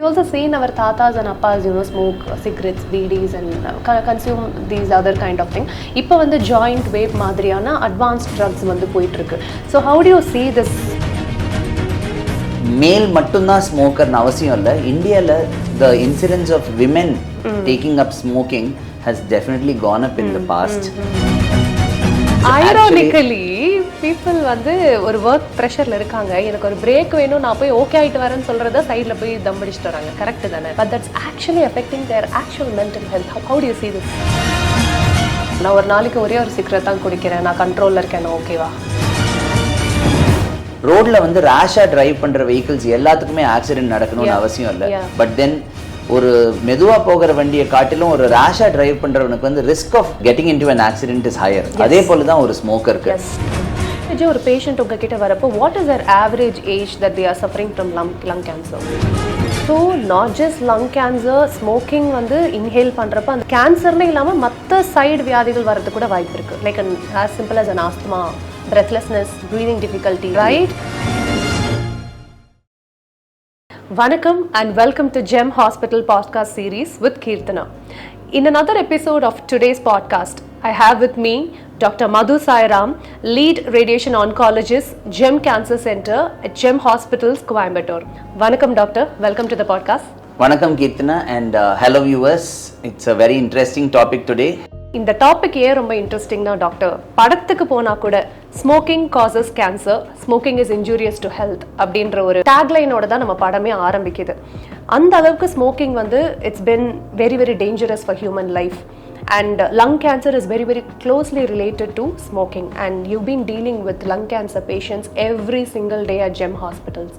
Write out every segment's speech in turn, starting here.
also seen our tatas and appas, smoke cigarettes, BDs and consume these other kind of thing. இப்போ வந்து joint vape மாதிரியான advanced drugs வந்து போயிட்டு இருக்கு. So how do you see this? மேல் மட்டும்தான் ஸ்மோக்கர்னு அவசியம் இல்லை. இந்தியாவில் the incidence of women taking up smoking has definitely gone up in the past. Ironically, people வந்து ஒரு ஒர்க் ப்ரெஷர்ல இருக்காங்க, எனக்கு ஒரு பிரேக் வேணும், நான் போய் ஓகே ஆயிட்டு வரேன்னு சொல்றத சைடுல போய் தம் அடிச்சிட்டு வராங்க. கரெக்ட் தானே? But that's actually affecting their actual mental health. How do you see this? நான் ஒரு நாளைக்கு ஒரே ஒரு சிகரெட் தான் குடிக்கிறேன், நான் கண்ட்ரோல்ல இருக்கேன், ஓகேவா? ரோட்ல வந்து ரேஷா டிரைவ் பண்ற வெஹிக்கிள்ஸ் எல்லாத்துக்குமே ஆக்சிடென்ட் நடக்கணும்னு அவசியம் இல்லை. பட் தென் ஒரு மெதுவா போகிற வண்டியை காட்டிலும் ஒரு ரேஷா டிரைவ் பண்றவனுக்கு வந்து risk of getting into an accident is higher. அதே போல தான் ஒரு ஸ்மோக்கருக்கு. ஒரு பேஷண்ட் உங்ககிட்ட வரப்போ what is their average age that they are suffering from lung cancer? So not just lung cancer, smoking வந்து inhale பண்றப்ப அந்த கேன்சர்னே இல்லாம மற்ற சைடு வியாதிகள் வரது கூட வாய்ப்பு இருக்கு. Like as simple as an asthma, breathlessness, breathing difficulty, right? Vanakkam and welcome to Gem Hospital podcast series with Keerthana. In another episode of today's podcast, I have with me Dr. Madhu Sai Ram, lead radiation oncologist, Gem Cancer Center at Gem Hospitals, Coimbatore. Vanakkam doctor, welcome to the podcast. Vanakkam Keerthana and hello viewers. It's a very interesting topic today. இந்த topic ஏன் ரொம்ப இன்ட்ரெஸ்டிங்னா doctor, படத்துக்கு போனா கூட smoking causes cancer, smoking is injurious to health அப்படின்ற ஒரு டேக்லைனோட தான் நம்ம படமே ஆரம்பிக்குது. அந்த அளவுக்கு ஸ்மோக்கிங் வந்து it's been very very dangerous for human life. And lung cancer is very very closely related to smoking, and you've been dealing with lung cancer patients every single day at Gem Hospitals.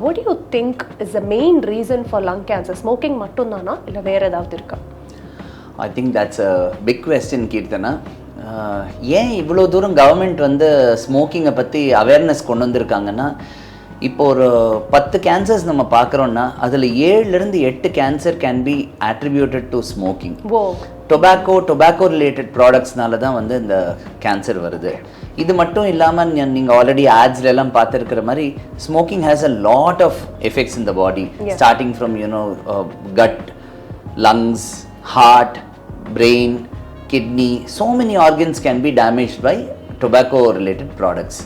What do you think is the main reason for lung cancer? Smoking mattum dana illa vera edavadhu irukka? I think that's a big question, Keerthana. ஏன் இவ்வளோ தூரம் government வந்து ஸ்மோக்கிங்கை பற்றி awareness கொண்டு வந்திருக்காங்கன்னா, இப்போ ஒரு 10 cancers நம்ம பார்க்குறோன்னா அதில் 7லேருந்து 8 cancer can be attributed to smoking. Tobacco related ப்ராடக்ட்ஸ்னால தான் வந்து இந்த கேன்சர் வருது. இது மட்டும் இல்லாமல் நீங்கள் ஆல்ரெடி ஆட்ஸ்லாம் பார்த்துருக்கிற மாதிரி smoking has a lot of effects in the body, starting from gut, lungs, heart, brain, kidney, so many organs can be damaged by tobacco related products.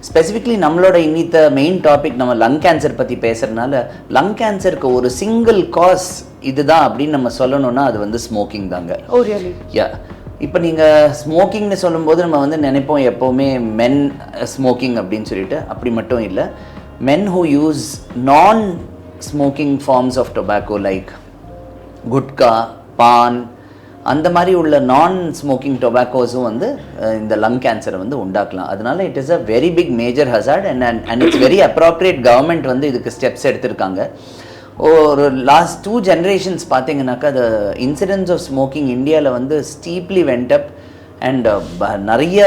Specifically நம்மளோட இன்னித்த மெயின் டாபிக் நம்ம லங் கேன்சர் பற்றி பேசுகிறதுனால, lung கேன்சருக்கு ஒரு single cos இதுதான் அப்படின்னு நம்ம சொல்லணும்னா அது வந்து ஸ்மோக்கிங் தாங்க. இப்போ நீங்கள் ஸ்மோக்கிங்னு சொல்லும்போது நம்ம வந்து நினைப்போம் எப்போவுமே மென் ஸ்மோக்கிங் அப்படின்னு சொல்லிட்டு. அப்படி மட்டும் இல்லை, men who use non smoking forms of tobacco like gutka, paan, அந்த மாதிரி உள்ள நான் ஸ்மோக்கிங் டொபாக்கோஸும் வந்து இந்த லங் கேன்சரை வந்து உண்டாக்கலாம். அதனால it is a very big major hazard and it's very appropriate. Government வந்து இதுக்கு ஸ்டெப்ஸ் எடுத்திருக்காங்க. ஒரு லாஸ்ட் 2 generations பார்த்தீங்கன்னாக்கா the incidence of smoking இந்தியாவில் வந்து steeply went up and நிறைய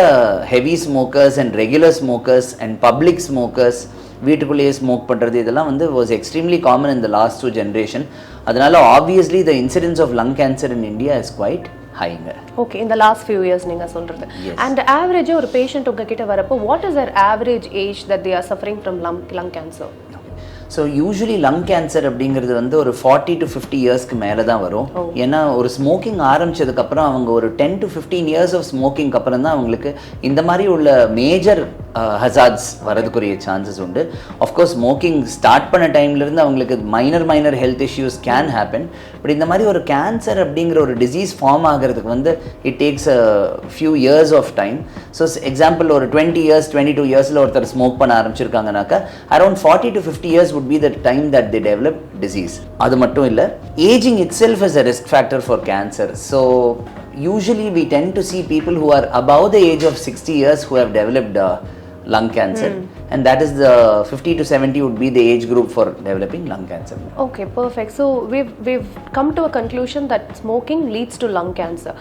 heavy smokers and regular smokers and public smokers வீட்டுக்குள்ளேயே smoke பண்ணுறது இதெல்லாம் வந்து was extremely common in the last 2 generation. அதனால obviously the incidence of lung cancer in India is quite ஹைங்க. Okay, இந்த last few years நீங்கள் சொல்கிறது. அண்ட் ஆவரேஜாக ஒரு பேஷண்ட் உங்ககிட்ட வரப்போ what is their average age that they are suffering from lung cancer? So usually lung cancer அப்படிங்கிறது வந்து ஒரு 40 to 50 இயர்ஸ்க்கு மேலே தான் வரும். ஏன்னா ஒரு ஸ்மோக்கிங் ஆரம்பிச்சதுக்கப்புறம் அவங்க ஒரு 10 to 15 இயர்ஸ் ஆஃப் ஸ்மோக்கிங்க்கு அப்புறம் தான் அவங்களுக்கு இந்த மாதிரி உள்ள மேஜர் ஹசார்ட்ஸ் வரதுக்குரிய சான்சஸ் உண்டு. ஆஃப்கோர்ஸ் ஸ்மோக்கிங் ஸ்டார்ட் பண்ண டைம்லேருந்து அவங்களுக்கு minor health issues can happen. But இந்த மாதிரி ஒரு கேன்சர் அப்படிங்கிற ஒரு டிசீஸ் ஃபார்ம் ஆகிறதுக்கு வந்து it takes a few years of time. So example ஒரு 20 இயர்ஸ் 22 இயர்ஸில் ஒருத்தர் ஸ்மோக் பண்ண ஆரம்பிச்சிருக்காங்கனாக்கா around 40 to 50 years would be the time that they develop disease. அது மட்டும் இல்லை, aging itself is a risk factor for cancer. So usually we tend to see people who are above the age of 60 years who have developed lung cancer, and that is the 50 to 70 would be the age group for developing lung cancer. Okay, perfect. So we've come to a conclusion that smoking leads to lung cancer.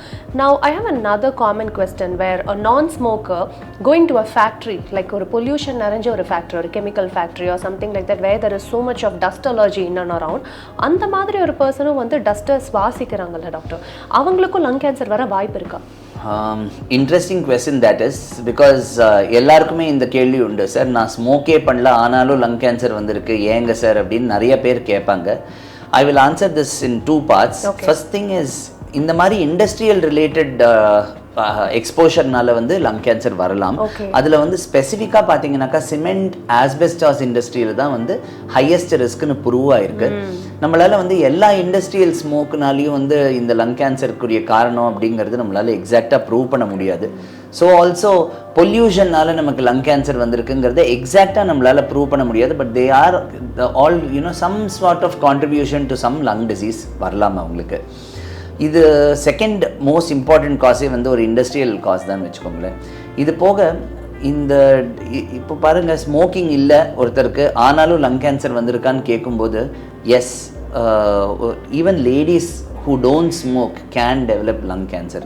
Now I have another common question where a non-smoker going to a factory, like or pollution naranja or a factory or a chemical factory or something like that, where there is so much of dust allergy in and around, அந்த மாதிரி ஒரு பர்சனும் வந்து டஸ்ட்டை சுவாசிக்கிறாங்கல்ல doctor, அவங்களுக்கும் lung cancer வர வாய்ப்பு இருக்கா? Interesting question that is because எல்லாருக்குமே இந்த கேள்வி உண்டு சார், நான் ஸ்மோக்கே பண்ணல ஆனாலும் லங் கேன்சர் வந்திருக்கு ஏங்க சார் அப்படின்னு நிறைய பேர் கேட்பாங்க. I will answer this in 2 parts. First thing is, இந்த மாதிரி இண்டஸ்ட்ரியல் ரிலேட்டட் எக்ஸ்போஷர்னால வந்து லங் கேன்சர் வரலாம். அதில் வந்து ஸ்பெசிஃபிக்காக பார்த்தீங்கன்னாக்கா சிமெண்ட் ஆஸ்பெஸ்டாஸ் இண்டஸ்ட்ரியில் தான் வந்து ஹையஸ்ட் ரிஸ்க்னு ப்ரூவ் ஆயிருக்கு. நம்மளால் வந்து எல்லா இண்டஸ்ட்ரியல் ஸ்மோக்குனாலையும் வந்து இந்த லங் கேன்சருக்குரிய காரணம் அப்படிங்கிறது நம்மளால் எக்ஸாக்டாக ப்ரூவ் பண்ண முடியாது. ஸோ ஆல்சோ பொல்யூஷன்னால நமக்கு லங் கேன்சர் வந்திருக்குங்கிறத எக்ஸாக்டாக நம்மளால் ப்ரூவ் பண்ண முடியாது. But they are all some sort of contribution to some lung disease வரலாம் அவங்களுக்கு. இது செகண்ட் மோஸ்ட் இம்பார்ட்டன்ட் காஸே வந்து ஒரு இண்டஸ்ட்ரியல் காஸ் தான் வச்சுக்கோங்களேன். இது போக இப்போ பாருங்கள், ஸ்மோக்கிங் இல்லை ஒருத்தருக்கு ஆனாலும் லங் கேன்சர் வந்திருக்கான்னு கேட்கும்போது yes, even ladies who don't smoke can develop lung cancer.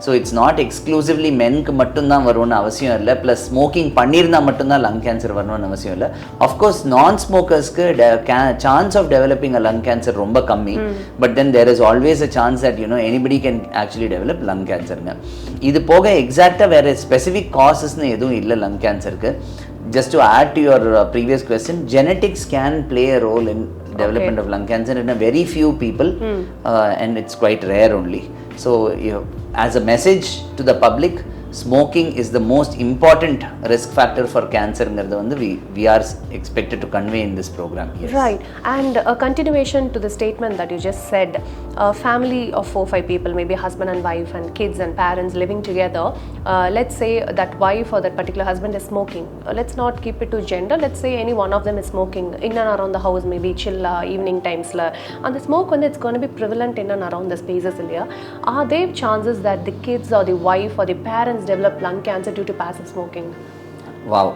So it's not exclusively menக்கு மட்டும்தான் வரும்னு அவசியம் இல்லை, ப்ளஸ் ஸ்மோக்கிங் பண்ணியிருந்தா மட்டும்தான் லங் கேன்சர் வரணும்னு அவசியம் இல்லை. அஃப்கோர்ஸ் நான் ஸ்மோக்கர்ஸ்க்கு chance of developing a lung cancer ரொம்ப கம்மி. But then there is always a chance that anybody can actually develop lung கேன்சருங்க. இது போக எக்ஸாக்டாக வேறு ஸ்பெசிஃபிக் காசஸ்ன்னு எதுவும் இல்லை லங் கேன்சருக்கு. Just to add to your previous question, genetics can play a role in development of lung cancer in a very few people, and it's quite rare only. So as a message to the public, smoking is the most important risk factor for cancer ngarada vandu we are expected to convey in this program. Yes. Right. And a continuation to the statement that you just said, a family of 4-5 people, maybe husband and wife and kids and parents living together, let's say that wife or that particular husband is smoking. Let's not keep it to gender. Let's say any one of them is smoking in and around the house, maybe chill evening times la, and the smoke when it's going to be prevalent in and around the spaces in here. Are there chances that the kids or the wife or the parents develop lung cancer due to passive smoking? Wow,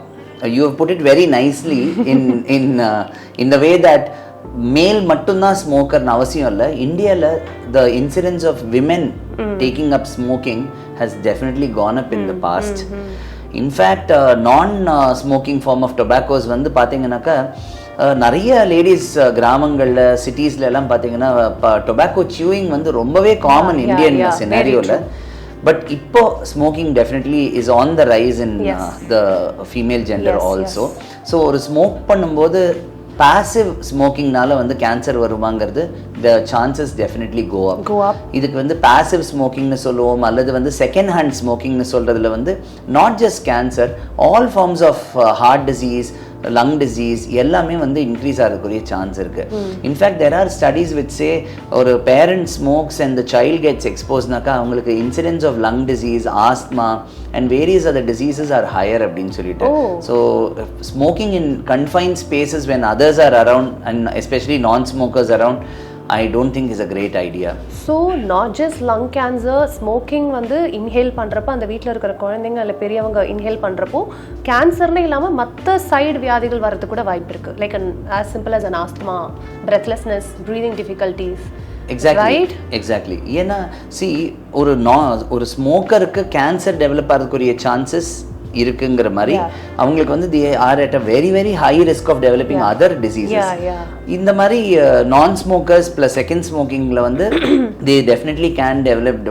you have put it very nicely in the way that மேல் மட்டும்தான் ஸ்மோக்கர்னு அவசியம் இல்லை. இந்தியாவில் the incidence of women taking up smoking has definitely gone up in the past. In fact, non-smoking form of tobaccos வந்து பார்த்தீங்கன்னாக்கா நிறைய ladies கிராமங்களில் சிட்டிஸ்ல எல்லாம் பார்த்தீங்கன்னா டொபாக்கோ சியூயிங் வந்து ரொம்பவே காமன் இந்தியன் சினாரியோவில். பட் இப்போ smoking definitely is on the rise in the female gender also. So ஒரு ஸ்மோக் பண்ணும்போது பாசிவ் ஸ்மோக்கிங்னால வந்து cancer வருவாங்கிறது the chances definitely go up. இதுக்கு வந்து பாசிவ் ஸ்மோக்கிங்னு சொல்லுவோம், அல்லது வந்து செகண்ட் ஹேண்ட் ஸ்மோக்கிங்னு சொல்கிறதுல வந்து not just cancer, all forms of heart disease, lung disease எல்லாமே வந்து இன்க்ரீஸ் ஆகக்கூடிய சான்ஸ் இருக்கு. In fact there are studies which say ஒரு parent smokes and the child gets எக்ஸ்போஸ்னாக்கா அவங்களுக்கு incidence of lung disease, asthma and various other diseases are higher அப்படின்னு சொல்லிட்டு. So smoking in confined spaces when others are around and especially non smokers around I don't think is a great idea. So not just lung cancer, smoking வந்து inhale பண்றப்ப அந்த வீட்ல இருக்கிற குழந்தைங்க அல்ல பெரியவங்க inhale பண்றப்போ கேன்சர்னே இல்லாம மற்ற சைடு வியாதிகள் வரது கூட வாய்ப்பு இருக்கு. Like as simple as an asthma, breathlessness, breathing difficulties. Exactly. ஏன்னா see ஒரு ஸ்மோக்கருக்கு கேன்சர் டெவலப் ஆகிறதுக்குரிய சான்சஸ் இருக்குங்கிற மாதிரி அவங்களுக்கு வந்து they are at a very very high risk of developing other diseases. இந்த மாதிரி நான் ஸ்மோக்கர்ஸ் ப்ளஸ் செகண்ட் ஸ்மோக்கிங்ல வந்து they definitely can develop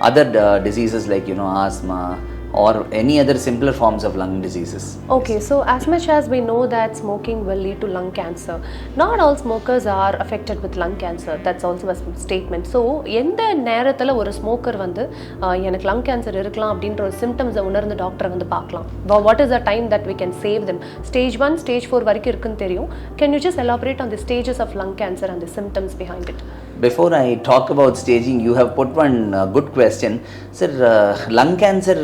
other diseases like asthma or any other simpler forms of lung diseases. Okay, so as much as we know that smoking will lead to lung cancer, not all smokers are affected with lung cancer. That's also a statement. So எந்த நேரத்துல ஒரு smoker வந்து எனக்கு lung cancer இருக்கலாம் அப்படின்ற ஒரு சிம்டம்ஸை உணர்ந்து டாக்டரை வந்து பார்க்கலாம்? What is the time that we can save them? Stage 1, stage 4 வரைக்கும் இருக்குன்னு தெரியும். Can you just elaborate on the stages of lung cancer and the symptoms behind it? Before I talk about staging, you have put one good question. Sir, lung cancer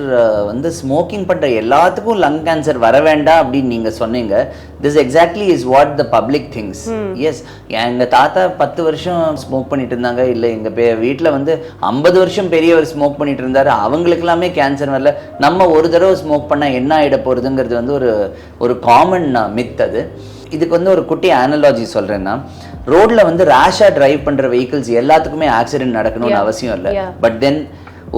வந்து smoking பண்ணுற எல்லாத்துக்கும் lung cancer வர வேண்டாம் அப்படின்னு நீங்கள் சொன்னீங்க. This exactly is what the public thinks. Yes, எங்கள் தாத்தா 10 வருஷம் ஸ்மோக் பண்ணிட்டு இருந்தாங்க, இல்லை எங்கள் வீட்டில் வந்து 50 வருஷம் பெரியவர் ஸ்மோக் பண்ணிட்டு இருந்தார், அவங்களுக்கு எல்லாமே கேன்சர் வரல, நம்ம ஒரு தடவை ஸ்மோக் பண்ணால் என்ன ஆகிட போகிறதுங்கிறது வந்து ஒரு காமன் மித். அது இதுக்கு வந்து ஒரு குட்டி அனாலஜி சொல்கிறேன்னா, ரோட்ல வந்து ரேஷாக டிரைவ் பண்ணுற வெஹிக்கிள்ஸ் எல்லாத்துக்குமே ஆக்சிடென்ட் நடக்கணும்னு அவசியம் இல்லை. பட் தென்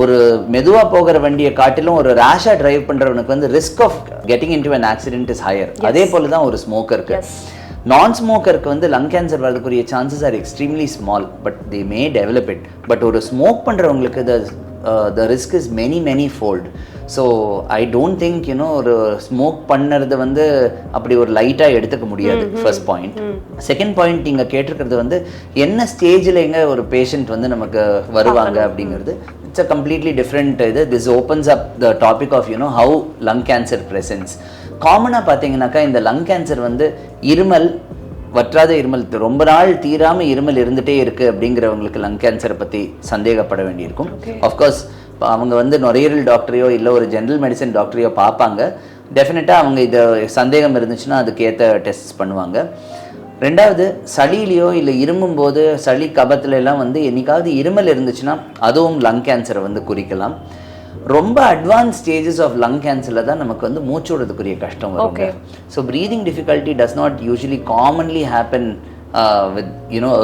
ஒரு மெதுவாக போகிற வண்டியை காட்டிலும் ஒரு ரேஷாக டிரைவ் பண்ணுறவனுக்கு வந்து risk of getting into an accident is higher. அதே போல தான் ஒரு ஸ்மோக்கருக்கு. நான் ஸ்மோக்கருக்கு வந்து லங் கேன்சர் வரதுக்குரிய chances are extremely small, but they may develop it. But ஒரு ஸ்மோக் பண்ணுறவங்களுக்கு the risk is many fold. So I don't think ஒரு ஸ்மோக் பண்ணுறது வந்து அப்படி ஒரு லைட்டாக எடுத்துக்க முடியாது. First point. செகண்ட் பாயிண்ட் நீங்கள் கேட்டிருக்கிறது வந்து என்ன ஸ்டேஜில் எங்கே ஒரு பேஷண்ட் வந்து நமக்கு வருவாங்க அப்படிங்கிறது. இட்ஸ் அ கம்ப்ளீட்லி டிஃப்ரெண்ட் இது. This opens up the topic of how lung cancer presence. காமனாக பார்த்தீங்கன்னாக்கா இந்த லங் கேன்சர் வந்து இருமல், வற்றாத இருமல், ரொம்ப நாள் தீராமல் இருமல் இருந்துகிட்டே இருக்குது அப்படிங்கிறவங்களுக்கு லங் கேன்சரை பற்றி சந்தேகப்பட வேண்டியிருக்கும். ஆஃப்கோர்ஸ் அவங்க வந்து நுரையீரல் டாக்டரையோ இல்லை ஒரு ஜென்ரல் மெடிசன் டாக்டரையோ பார்ப்பாங்க. டெஃபினட்டாக அவங்க இதை சந்தேகம் இருந்துச்சுன்னா அதுக்கேற்ற டெஸ்ட் பண்ணுவாங்க. ரெண்டாவது, சளியிலையோ இல்லை இருமும்போது சளி கபத்துல எல்லாம் வந்து என்னைக்காவது இருமல் இருந்துச்சுன்னா அதுவும் லங் கேன்சரை வந்து குறிக்கலாம். ரொம்ப அட்வான்ஸ் ஸ்டேஜஸ் ஆஃப் லங் கேன்சரில் தான் நமக்கு வந்து மூச்சு விடுறதுக்குரிய கஷ்டம் வருங்க. So breathing difficulty does not usually commonly happen with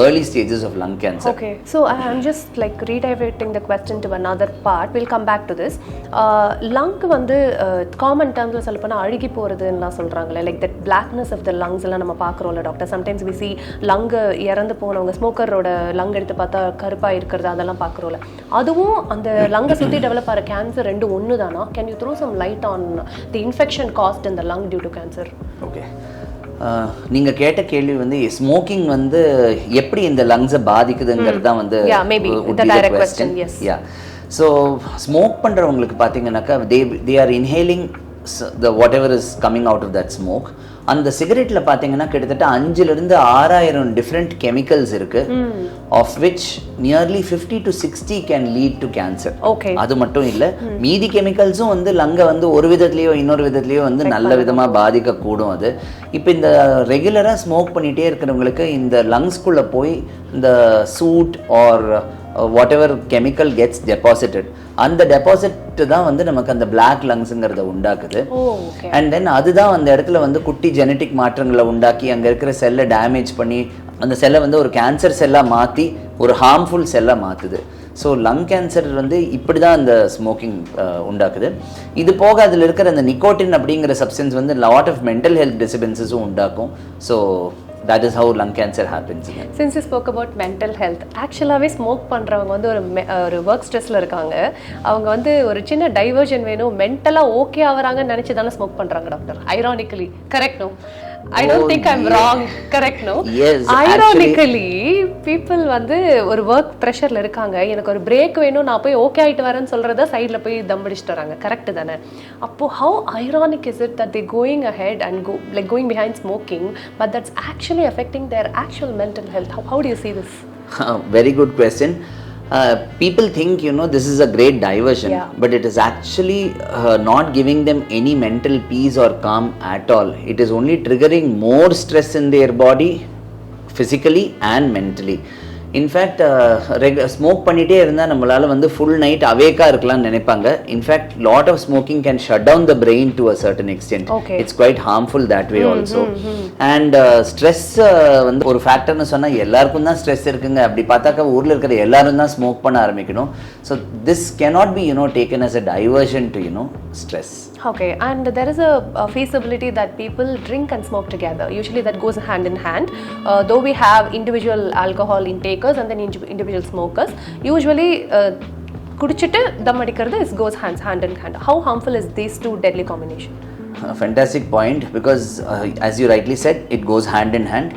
early stages of lung cancer. Okay, so I'm just like redirecting the question to another part. We'll come back to this. Lung வந்து common termsல சொல்ல போனா அழுகி போறதுன்னு சொல்றாங்களே, like that blackness of the lungs எல்லாம் நம்ம பார்க்குறோம்ல doctor. Sometimes we see lung இறந்து போனவங்க ஸ்மோக்கரோட lung எடுத்து பார்த்தா கருப்பா இருக்கிறது அதெல்லாம் பார்க்குறோம்ல. அதுவும் அந்த லங்கை சுற்றி டெவலப் ஆகிற கேன்சர் ரெண்டு ஒன்று தானா? Can you throw some light on the infection caused in the lung due to cancer? Okay. நீங்கள் கேட்ட கேள்வி வந்து ஸ்மோக்கிங் வந்து எப்படி இந்த லங்ஸை பாதிக்குதுங்கிறது தான் வந்து ஸோ ஸ்மோக் பண்ணுறவங்களுக்கு பார்த்தீங்கன்னாக்கா they are inhaling the whatever is coming out of that smoke. அந்த சிகரெட்டில் பார்த்தீங்கன்னா கிட்டத்தட்ட 5,000 to 6,000 டிஃப்ரெண்ட் கெமிக்கல்ஸ் இருக்கு. Of which nearly 50 to 60 can lead to cancer. அது மட்டும் இல்லை, மீதி கெமிக்கல்ஸும் வந்து லங்கை வந்து ஒரு விதத்துலேயோ இன்னொரு விதத்துலேயோ வந்து நல்ல விதமாக பாதிக்கக்கூடும். அது இப்போ இந்த ரெகுலராக ஸ்மோக் பண்ணிகிட்டே இருக்கிறவங்களுக்கு இந்த லங்ஸ்குள்ளே போய் இந்த soot or whatever chemical gets deposited, அந்த டெபாசிட் தான் வந்து நமக்கு அந்த பிளாக் லங்ஸுங்கிறத உண்டாக்குது. அண்ட் தென் அதுதான் அந்த இடத்துல வந்து குட்டி ஜெனட்டிக் மாற்றங்களை உண்டாக்கி அங்கே இருக்கிற செல்லை டேமேஜ் பண்ணி அந்த செல்லை வந்து ஒரு கேன்சர் செல்லாக மாற்றி ஒரு ஹார்ம்ஃபுல் செல்லாக மாற்றுது. ஸோ லங் கேன்சர் வந்து இப்படி தான் அந்த ஸ்மோக்கிங் உண்டாக்குது. இது போக அதில் இருக்கிற அந்த நிக்கோட்டின் அப்படிங்கிற சப்ஸ்டன்ஸ் வந்து லாட் ஆஃப் மென்டல் ஹெல்த் டிஸ்டர்பன்சஸும் உண்டாக்கும். So that is how lung cancer happens. Since you spoke about mental health, actually smoke பண்றவங்க வந்து ஒரு work stressல இருக்காங்க. அவங்க வந்து ஒரு சின்ன diversion வேணும், mentally okay ஆவறாங்கன்னு நினைச்சு தான ஸ்மோக் பண்றாங்க doctor. Ironically, correct no? I don't think I'm wrong, correct no? Yes, ironically people வந்து ஒரு work pressureல இருக்காங்க, எனக்கு ஒரு break வேணும், நான் போய் okay ஆயிட்டு வரேன்னு சொல்றத சைடுல போய் தம் அடிச்சிட்டு வராங்க. கரெக்ட் தானே? அப்போ how ironic is it that they going ahead and going behind smoking, but that's actually affecting their actual mental health? How do you see this? Very good question. People think this is a great diversion, but it is actually not giving them any mental peace or calm at all. It is only triggering more stress in their body, physically and mentally. In fact smoke பண்ணிகிட்டே இருந்தால் நம்மளால் வந்து full night அவேக்காக இருக்கலாம்னு நினைப்பாங்க. In fact lot of smoking can shut down the brain to a certain extent. It's quite harmful that way also. And stress வந்து ஒரு ஃபேக்டர்னு சொன்னால் எல்லாருக்கும் தான் ஸ்ட்ரெஸ் இருக்குங்க. அப்படி பார்த்தாக்கா ஊரில் இருக்கிற எல்லாரும் தான் ஸ்மோக் பண்ண ஆரம்பிக்கணும். So this cannot be taken as a diversion to stress. Okay, and there is a feasibility that people drink and smoke together. Usually that goes hand in hand. Though we have individual alcohol intakers and then individual smokers, usually kudichittu dam adikkiradhu goes hand in hand. How harmful is these two deadly combination? Fantastic point, because as you rightly said, it goes hand in hand.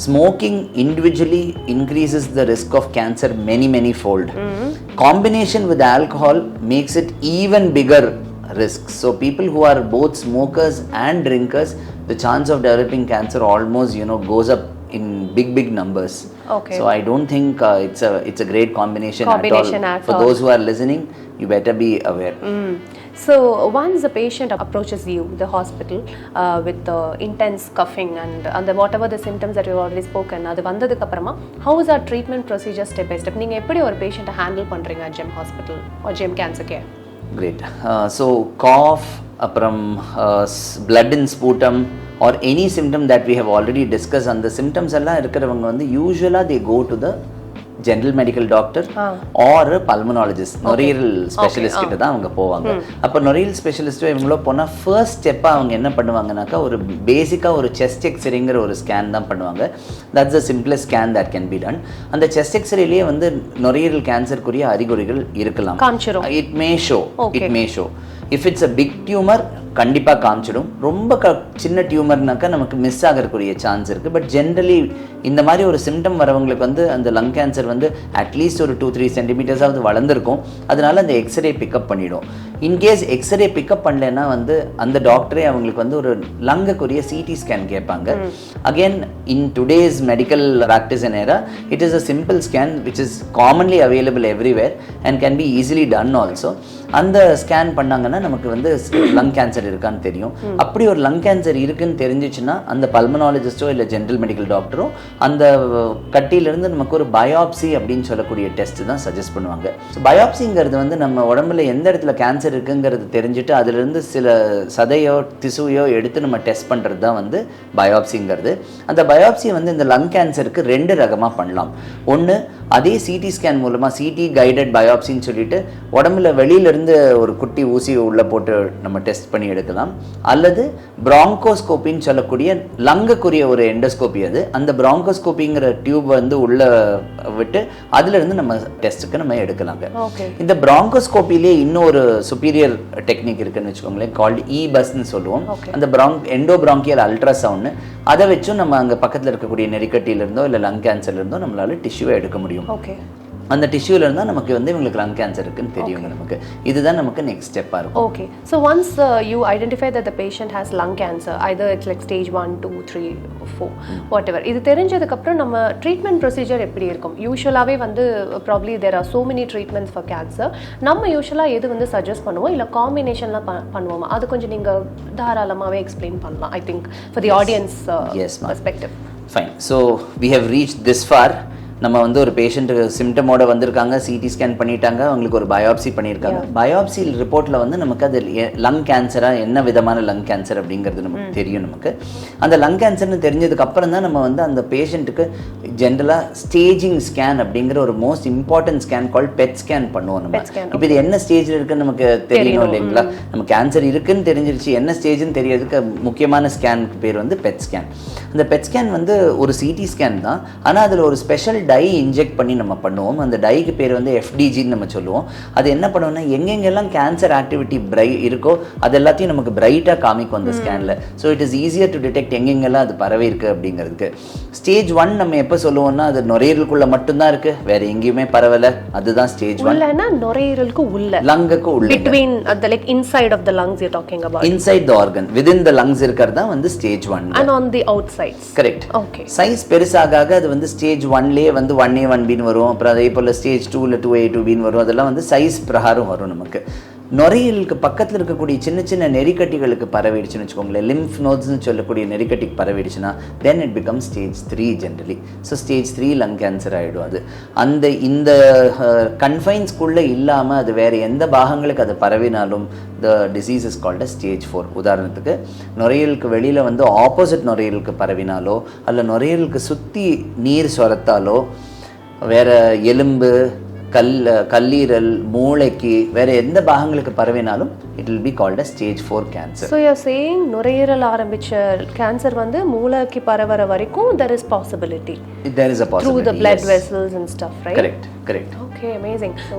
Smoking individually increases the risk of cancer many fold. Combination with alcohol makes it even bigger risks. So people who are both smokers and drinkers, the chance of developing cancer almost goes up in big numbers. Okay. So I don't think it's a great combination at all. For those who are listening, you better be aware. So once the patient approaches you, the hospital, with intense coughing and whatever the symptoms that you've already spoken, அது வந்ததுக்கு அப்புறமா how is our treatment procedure step by step? நீங்க எப்படி ஒரு patient handle பண்றீங்க at Gem Hospital or Gem Cancer Care? Great. So cough, blood in sputum or any symptom that we have already discussed, and the symptoms எல்லாம் இருக்கிறவங்க வந்து usually they go to the general medical doctor or pulmonologist, நுரையீரல் specialist கிட்ட தான் அவங்க போவாங்க. அப்போ நுரையீரல் ஸ்பெஷலிஸ்ட்டோ இவங்களோ போனால் ஃபர்ஸ்ட் ஸ்டெப்பாக அவங்க என்ன பண்ணுவாங்கனாக்கா ஒரு பேசிக்காக ஒரு செஸ்ட் எக்ஸ்ரேங்கிற ஒரு ஸ்கேன் தான் பண்ணுவாங்க. That's the simplest scan that can be done. அந்த செஸ்ட் எக்ஸ்ரேலேயே வந்து நுரையீரல் கேன்சருக்குரிய அறிகுறிகள் இருக்கலாம். It may show. If it's a big tumour கண்டிப்பாக காமிச்சிடும். ரொம்ப சின்ன டியூமர்னாக்கா நமக்கு மிஸ் ஆகிறதுக்குரிய சான்ஸ் இருக்குது. பட் ஜென்ரலி இந்த மாதிரி ஒரு சிம்டம் வரவங்களுக்கு வந்து அந்த லங் கேன்சர் வந்து அட்லீஸ்ட் ஒரு 2-3 சென்டிமீட்டர்ஸாவது வளர்ந்துருக்கும். அதனால அந்த எக்ஸ்ரே பிக்கப் பண்ணிடும். இன்கேஸ் எக்ஸ்ரே பிக்கப் பண்ணலைன்னா வந்து அந்த டாக்டரே அவங்களுக்கு வந்து ஒரு லங்குக்குரிய சிடி ஸ்கேன் கேட்பாங்க. Again in today's medical practice and era it is a simple scan which is commonly available everywhere and can be easily done also. அந்த ஸ்கேன் பண்ணாங்கன்னா நமக்கு வந்து லங் கேன்சர் இருக்கான்னு தெரியும். அப்படி ஒரு லங் கேன்சர் இருக்குன்னு தெரிஞ்சிச்சுன்னா அந்த பல்மனாலஜிஸ்டோ இல்லை ஜென்ரல் மெடிக்கல் டாக்டரோ அந்த கட்டியிலிருந்து நமக்கு ஒரு பயாப்சி அப்படின்னு சொல்லக்கூடிய டெஸ்ட் தான் சஜஸ்ட் பண்ணுவாங்க. ஸோ பயாப்சிங்கிறது வந்து நம்ம உடம்புல எந்த இடத்துல கேன்சர் இருக்குங்கிறது தெரிஞ்சுட்டு அதுலேருந்து சில சதையோ திசுவையோ எடுத்து நம்ம டெஸ்ட் பண்ணுறது தான் வந்து பயாப்சிங்கிறது. அந்த பயாப்சி வந்து இந்த லங் கேன்சருக்கு 2 ரகமாக பண்ணலாம். ஒன்று அதே சிடி ஸ்கேன் மூலமாக சிடி கைடட் பயாப்சின்னு சொல்லிட்டு உடம்புல வெளியிலேருந்து ஒரு குட்டி ஊசி உள்ளே போட்டு நம்ம டெஸ்ட் பண்ணி எடுக்கலாம். அல்லது பிராங்கோஸ்கோப்பின்னு சொல்லக்கூடிய லங்குக்குரிய ஒரு எண்டோஸ்கோப்பி. அது அந்த பிராங்கோஸ்கோப்பிங்கிற டியூப் வந்து உள்ள விட்டு அதுலேருந்து நம்ம டெஸ்ட்டுக்கு நம்ம எடுக்கலாங்க. இந்த பிராங்கோஸ்கோப்பிலே இன்னொரு சுப்பீரியர் டெக்னிக் இருக்குன்னு வச்சுக்கோங்களேன், கால்டு இபஸ்ன்னு சொல்லுவோம். அந்த எண்டோபிராங்கியல் அல்ட்ராசவுண்ட் அதை வச்சும் நம்ம அங்கே பக்கத்தில் இருக்கக்கூடிய நெறிக்கட்டியிலிருந்தோ இல்லை லங் கேன்சர்லேருந்தோ நம்மளால டிஷ்யூவை எடுக்க முடியும். அந்த டிஷ்யூல இருந்தா நமக்கு வந்து இவங்களுக்கு லங் கேன்சர் இருக்குன்னு தெரியும் நமக்கு. இதுதான் நமக்கு நெக்ஸ்ட் ஸ்டெப்பா இருக்கும். Okay, so once you identify that the patient has lung cancer, either it's like stage 1, 2, 3, 4 whatever, இது தெரிஞ்சதுக்கப்புறம் நம்ம ட்ரீட்மெண்ட் ப்ரொசீஜர் எப்படி இருக்கும்? யூஸ்வலாகவே வந்து probably there are so many treatments for cancer. நம்ம யூஸ்வலாக எது வந்து சஜஸ்ட் பண்ணுவோம், இல்லை காம்பினேஷன்லாம் பண்ணுவோமா? அது கொஞ்சம் நீங்கள் தாராளமாகவே எக்ஸ்பிளைன் பண்ணலாம். I think for the audience perspective. Fine. So we have reached this far. நம்ம வந்து ஒரு பேஷண்ட்டு சிம்டமோட வந்திருக்காங்க, சிடி ஸ்கேன் பண்ணிட்டாங்க, அவங்களுக்கு ஒரு பயாப்சி பண்ணியிருக்காங்க. பயாப்சி ரிப்போர்ட்டில் வந்து நமக்கு அது லங் கேன்சராக என்ன விதமான லங் கேன்சர் அப்படிங்கிறது நமக்கு தெரியும். நமக்கு அந்த லங் கேன்சர்னு தெரிஞ்சதுக்கு அப்புறம் தான் நம்ம வந்து அந்த பேஷண்ட்டுக்கு ஜென்ரலாக ஸ்டேஜிங் ஸ்கேன் அப்படிங்கிற ஒரு மோஸ்ட் இம்பார்ட்டன்ட் ஸ்கேன் கால் பெட் ஸ்கேன் பண்ணுவோம். நம்ம இப்போ இது என்ன ஸ்டேஜில் இருக்குன்னு நமக்கு தெரியணும் இல்லைங்களா? நம்ம கேன்சர் இருக்குன்னு தெரிஞ்சிருச்சு, என்ன ஸ்டேஜ்னு தெரியறதுக்கு முக்கியமான ஸ்கேனுக்கு பேர் வந்து பெட் ஸ்கேன். அந்த பெட் ஸ்கேன் வந்து ஒரு சிடி ஸ்கேன் தான், ஆனால் அதில் ஒரு ஸ்பெஷல் டை இன்ஜெக்ட் பண்ணி நம்ம பண்ணுவோம். அந்த டைக்கு பேர் வந்து எஃப்டிஜின்னு நம்ம சொல்லுவோம். அது என்ன பண்ணுவோம்னா எங்கெங்கெல்லாம் கேன்சர் ஆக்டிவிட்டி இருக்கோ அது எல்லாத்தையும் நமக்கு பிரைட்டாக காமிக்கும் அந்த ஸ்கேனில். So it is easier to detect எங்கெங்கெல்லாம் அது பரவி இருக்கு அப்படிங்கிறதுக்கு. ஸ்டேஜ் 1 நம்ம எப்போ சொல்லுவோம்னா அது நுரையீரலுக்குள்ள மட்டும்தான் இருக்கு, வேற எங்கேயுமே பரவல. அதுதான் ஸ்டேஜ் 1. நுரையீரலுக்கு உள்ள, லங்குக்கு உள்ள, between the like inside of the lungs you're talking about. Inside the organ, within the lungs இருக்கிறது தான் வந்து stage 1. And on the outsides. Correct. Okay. Size பெருசாக அது வந்து ஸ்டேஜ் 1லேயே வந்து 1A 1Bன்னு வரும். அப்புறம் அதே போல் ஸ்டேஜ் 2ல 2A 2Bன்னு வரும். அதெல்லாம் வந்து சைஸ் பிரகாரம் வரும் நமக்கு. நுரையீரலுக்கு பக்கத்தில் இருக்கக்கூடிய சின்ன சின்ன நெறிக்கட்டிகளுக்கு பரவிடுச்சுன்னு வச்சுக்கோங்களேன், லிம்ஃப் நோட்ஸ்னு சொல்லக்கூடிய நெறிக்கட்டிக்கு பரவிடுச்சுன்னா then it become stage 3 generally. So stage 3 lung cancer ஆகிடும். அது இந்த கன்ஃபைன்ஸ்குள்ளே இல்லாமல் அது வேறு எந்த பாகங்களுக்கு அது பரவினாலும் the disease is called a stage 4. உதாரணத்துக்கு நுரையீரலுக்கு வெளியில் வந்து ஆப்போசிட் நுரையீரலுக்கு பரவினாலோ அல்ல நுரையீரலுக்கு சுற்றி நீர் சுரத்தாலோ வேற எலும்பு கல்லீரல் மூளைக்கு வேற எந்த பாகங்களுக்கு பரவினாலும் it will be called as stage 4 cancer. So you are saying நுரையீரல் ஆரம்பிச்ச கேன்சர் வந்து மூளைக்கு பரவற வரைக்கும் there is possibility. There is a possibility through the blood vessels and stuff, right? Correct. Okay, amazing. So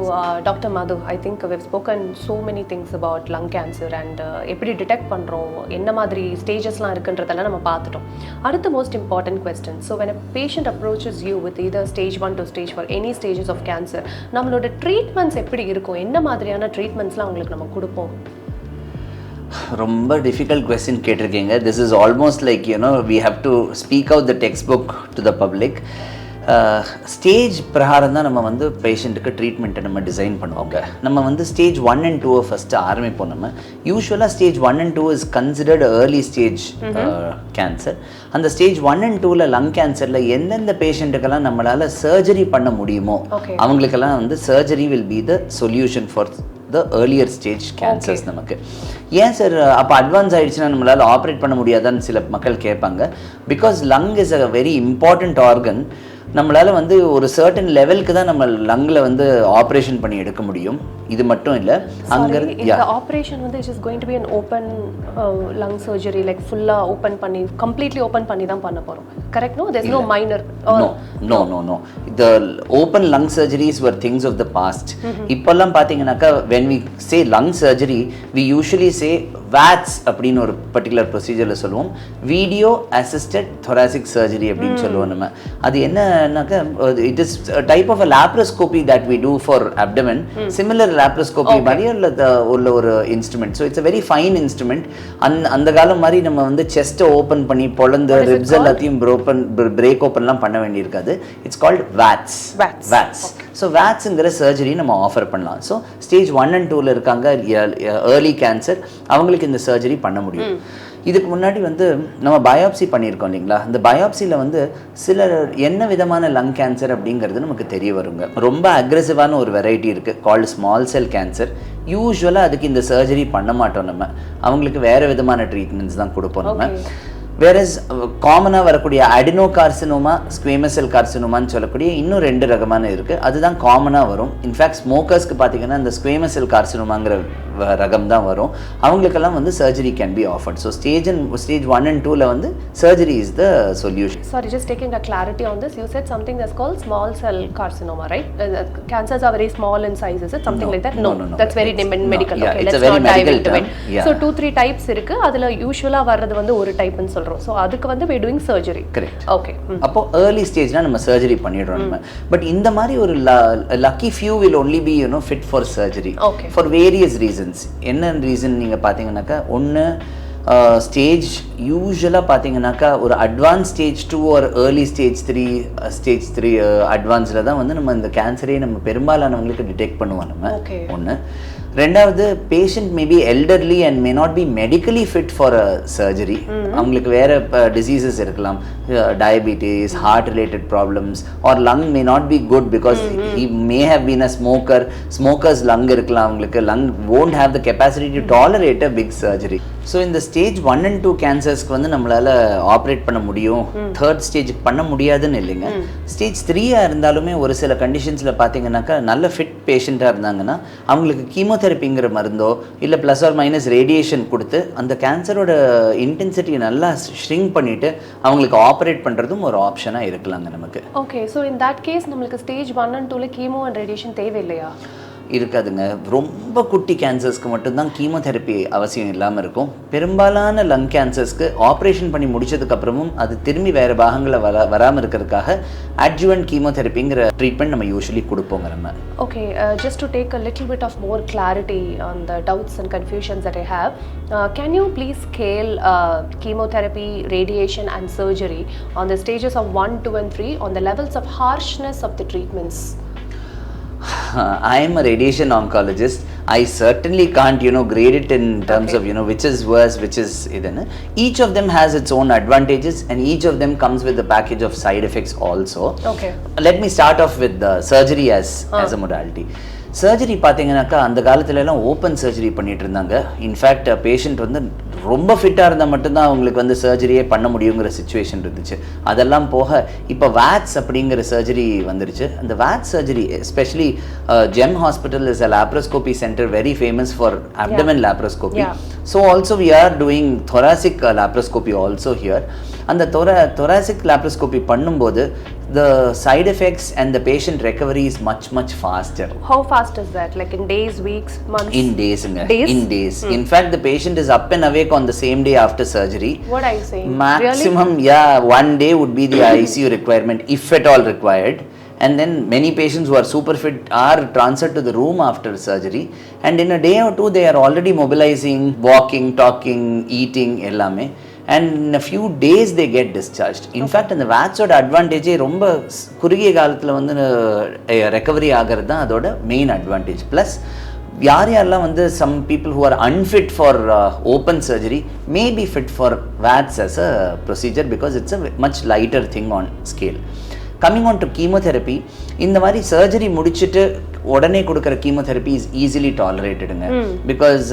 Dr. Madhu, I think we've spoken so many things about lung cancer and எப்படி detect பண்றோம், என்ன மாதிரி ஸ்டேஜஸ்லாம் இருக்குன்றதெல்லாம் நம்ம பார்த்துட்டோம். அடுத்த most important question. So when a patient approaches you with either stage 1 to stage 4 any stages of cancer, நம்மளோட treatments எப்படி இருக்கும், என்ன மாதிரியான ட்ரீட்மெண்ட்ஸ்லாம் அவங்களுக்கு நம்ம கொடுப்போம்? ரொம்ப டிஃபிகல்ட் கொஸ்டின் கேட்டிருக்கீங்க. This is almost like we have to speak out the textbook to the public. Stage பிரகாரம் தான் நம்ம வந்து பேஷண்ட்டுக்கு ட்ரீட்மெண்ட்டை நம்ம டிசைன் பண்ணுவோங்க. நம்ம வந்து ஸ்டேஜ் 1 and 2 ஃபஸ்ட்டு ஆரம்பிப்போம். நம்ம யூஸ்வலாக stage 1 and 2 is considered early stage cancer. அந்த ஸ்டேஜ் 1 and 2ல லங் கேன்சரில் எந்தெந்த பேஷண்ட்டுக்கெல்லாம் நம்மளால் சர்ஜரி பண்ண முடியுமோ அவங்களுக்கெல்லாம் வந்து surgery will be the solution for the earlier stage cancers. நமக்கு ஏன் சார் அப்போ அட்வான்ஸ் ஆகிடுச்சுன்னா நம்மளால் ஆப்ரேட் பண்ண முடியாதான்னு சில மக்கள் கேட்பாங்க. Because lung is a very important organ. நம்மளால வந்து ஒரு சர்டன் லெவலுக்கு தான் நம்ம லங்ல வந்து ஆப்ரேஷன் பண்ணி எடுக்க முடியும். இது மட்டும் இல்ல, அங்க இந்த ஆபரேஷன் வந்து it is going to be an open lung surgery, like full open பண்ணி completely open பண்ணி தான் பண்ண போறோம். Correct? No, there's no minor no. The open lung surgeries were things of the past. இப்போல்லாம் பாத்தீங்கன்னாக்கா when we say lung surgery, we usually say VATS அப்படின்னு ஒரு particular ப்ரொசீஜர்ல சொல்லுவோம், வீடியோ அசிஸ்டட் thoracic surgery அப்படின்னு சொல்லுவோம் நம்ம. அது என்னன்னாக்கா it is a type of a laparoscopy that we do for abdomen, similar laparoscopy மாதிரி உள்ள ஒரு instrument. So it's a very fine instrument. அந்த காலம் மாதிரி நம்ம வந்து செஸ்ட்டை ஓப்பன் பண்ணி பொழந்து ரிப்ஸ் எல்லாத்தையும் பிரேக் ஓப்பன்லாம் பண்ண வேண்டியிருக்காது. It's called VATS. ஸோ வேட்ஸுங்கிற சர்ஜரி நம்ம ஆஃபர் பண்ணலாம். ஸோ ஸ்டேஜ் 1 and 2ல இருக்காங்க ஏர்லி கேன்சர், அவங்களுக்கு இந்த சர்ஜரி பண்ண முடியும். இதுக்கு முன்னாடி வந்து நம்ம பயோப்சி பண்ணியிருக்கோம் இல்லைங்களா, இந்த பயோப்சியில் வந்து சில என்ன விதமான லங் கேன்சர் அப்படிங்கிறது நமக்கு தெரிய வருங்க. ரொம்ப அக்ரெசிவான ஒரு வெரைட்டி இருக்குது கால்டு ஸ்மால் செல் கேன்சர். யூஸ்வலாக அதுக்கு இந்த சர்ஜரி பண்ண மாட்டோம் நம்ம, அவங்களுக்கு வேறு விதமான ட்ரீட்மெண்ட்ஸ் தான் கொடுப்போம் நம்ம. வேறஸ் காமனாக வரக்கூடிய அடினோகார்சினோமா, ஸ்குவேமஸ் செல் கார்சினோமான்னு சொல்லக்கூடிய இன்னும் 2 ரகமான இருக்குது. அதுதான் காமனாக வரும். இன்ஃபேக்ட் ஸ்மோக்கர்ஸ்க்கு பார்த்தீங்கன்னா இந்த ஸ்குவேமஸ் செல் கார்சினோமாங்கிற ரகம் தான் வரும். அவங்களுக்கெல்லாம் வந்து surgery can be offered. So stage 1 and 2ல வந்து surgery is the solution. Sorry, just taking a clarity on this, you said something that's called small cell carcinoma, right? Cancers are very small in size, is it something like that? No, that's very medical. Okay, let's not dive into it. So 2-3 types இருக்கு, அதுல யூசுவலா வர்றது வந்து ஒரு டைப்னு சொல்றோம். So அதுக்கு வந்து we doing surgery. Correct. Okay. அப்போ early stageனா நம்ம சர்ஜரி பண்ணிடுறோம் நம்ம. பட் இந்த மாதிரி ஒரு lucky few will only be fit for surgery for various reasons. என்ன ரீசன் நீங்க பாத்தீங்கன்னாக்கா, ஒன்னு ஸ்டேஜ் யூஸ்வலாக பார்த்தீங்கன்னாக்கா ஒரு அட்வான்ஸ் ஸ்டேஜ் 2 ஒரு ஏர்லி ஸ்டேஜ் 3 அட்வான்ஸில் தான் வந்து நம்ம இந்த கேன்சரே நம்ம பெரும்பாலானவங்களுக்கு டிடெக்ட் பண்ணுவோம் நம்ம. ஒன்று. ரெண்டாவது, patient maybe elderly and may not be medically fit for a surgery. அவங்களுக்கு வேற டிசீசஸ் இருக்கலாம், diabetes, heart related problems, or lung may not be good because he may have been a smoker. Smokers lung இருக்கலாம், அவங்களுக்கு lung won't have the capacity to tolerate a big surgery. ஸோ இந்த stage 1 and 2 கேன்சர்ஸ்க்கு வந்து நம்மளால operate பண்ண முடியும், third ஸ்டேஜுக்கு பண்ண முடியாதுன்னு இல்லைங்க. ஸ்டேஜ் 3 இருந்தாலுமே ஒரு சில கண்டிஷன்ஸில் பார்த்தீங்கன்னாக்கா நல்ல ஃபிட் பேஷண்ட்டாக இருந்தாங்கன்னா அவங்களுக்கு கீமோதெரப்பிங்கிற மருந்தோ இல்லை ப்ளஸ் ஆர் மைனஸ் ரேடியேஷன் கொடுத்து அந்த கேன்சரோட இன்டென்சிட்டியை நல்லா ஷ்ரிங்க் பண்ணிவிட்டு அவங்களுக்கு ஆப்ரேட் பண்ணுறதும் ஒரு ஆப்ஷனாக இருக்கலாங்க நமக்கு. Okay, so in that case நம்மளுக்கு ஸ்டேஜ் 1 and 2ல கீமோ அண்ட் ரேடியேஷன் தேவையில்லையா? இருக்காதுங்க. ரொம்ப குட்டி கேன்சர்ஸ்க்கு மட்டும்தான் கீமோதெரப்பி அவசியம் இல்லாமல் இருக்கும். பெரும்பாலான லங் கேன்சர்ஸ்க்கு ஆப்ரேஷன் பண்ணி முடிச்சதுக்கப்புறமும் அது திரும்பி வேறு பாகங்களை வராமல் இருக்கிறதுக்காக அட்ஜுவன்ட் கீமோதெரப்பிங்கிற ட்ரீட்மெண்ட் நம்ம யூஸ்வலி கொடுப்போங்க நம்ம. Okay, just to take a little bit of more clarity on the doubts and confusions that I have, can you please scale chemotherapy, radiation and surgery on the stages of 1, 2 and 3 on the levels of harshness of the treatments? I am a radiation oncologist. I certainly can't, grade it in terms of, which is worse, which is idana. Each of them has its own advantages and each of them comes with a package of side effects also. Okay. Let me start off with the surgery as a modality. Surgery பார்த்தீங்கன்னாக்கா அந்த காலத்துலலாம் open surgery பண்ணிட்டு இருந்தாங்க. In fact patient வந்து ரொம்ப ஃபிட்டாக இருந்தால் மட்டும்தான் அவங்களுக்கு வந்து சர்ஜரியே பண்ண முடியுங்கிற சுச்சுவேஷன் இருந்துச்சு. அதெல்லாம் போக இப்போ வேட்ஸ் அப்படிங்கிற சர்ஜரி வந்துருச்சு. அந்த VATS surgery especially Gem hospital is a laparoscopy centre very famous for abdomen laparoscopy. So also we are doing thoracic laparoscopy also here. அந்த thoracic laparoscopy பண்ணும்போது the side effects and the patient recovery is much faster. How fast is that? Like in days, weeks, months? In days. In days. In fact, the patient is up and awake on the same day after surgery. What are you saying? Maximum, really? Yeah, 1 day would be the ICU requirement if at all required. And then many patients who are super fit are transferred to the room after surgery, and in a day or two they are already mobilizing, walking, talking, eating ellame, and in a few days they get discharged. In fact, அந்த வேட்ஸோட அட்வான்டேஜே ரொம்ப குறுகிய காலத்தில் வந்து recovery ஆகிறது தான் அதோட main advantage. Plus யாரெல்லாம் வந்து some people who are unfit for open surgery may be fit for VATS as a procedure because it's a much lighter thing on scale. Coming on to chemotherapy, இந்த மாதிரி surgery முடிச்சுட்டு உடனே கொடுக்குற chemotherapy is easily டாலரேட்டடுங்க. Because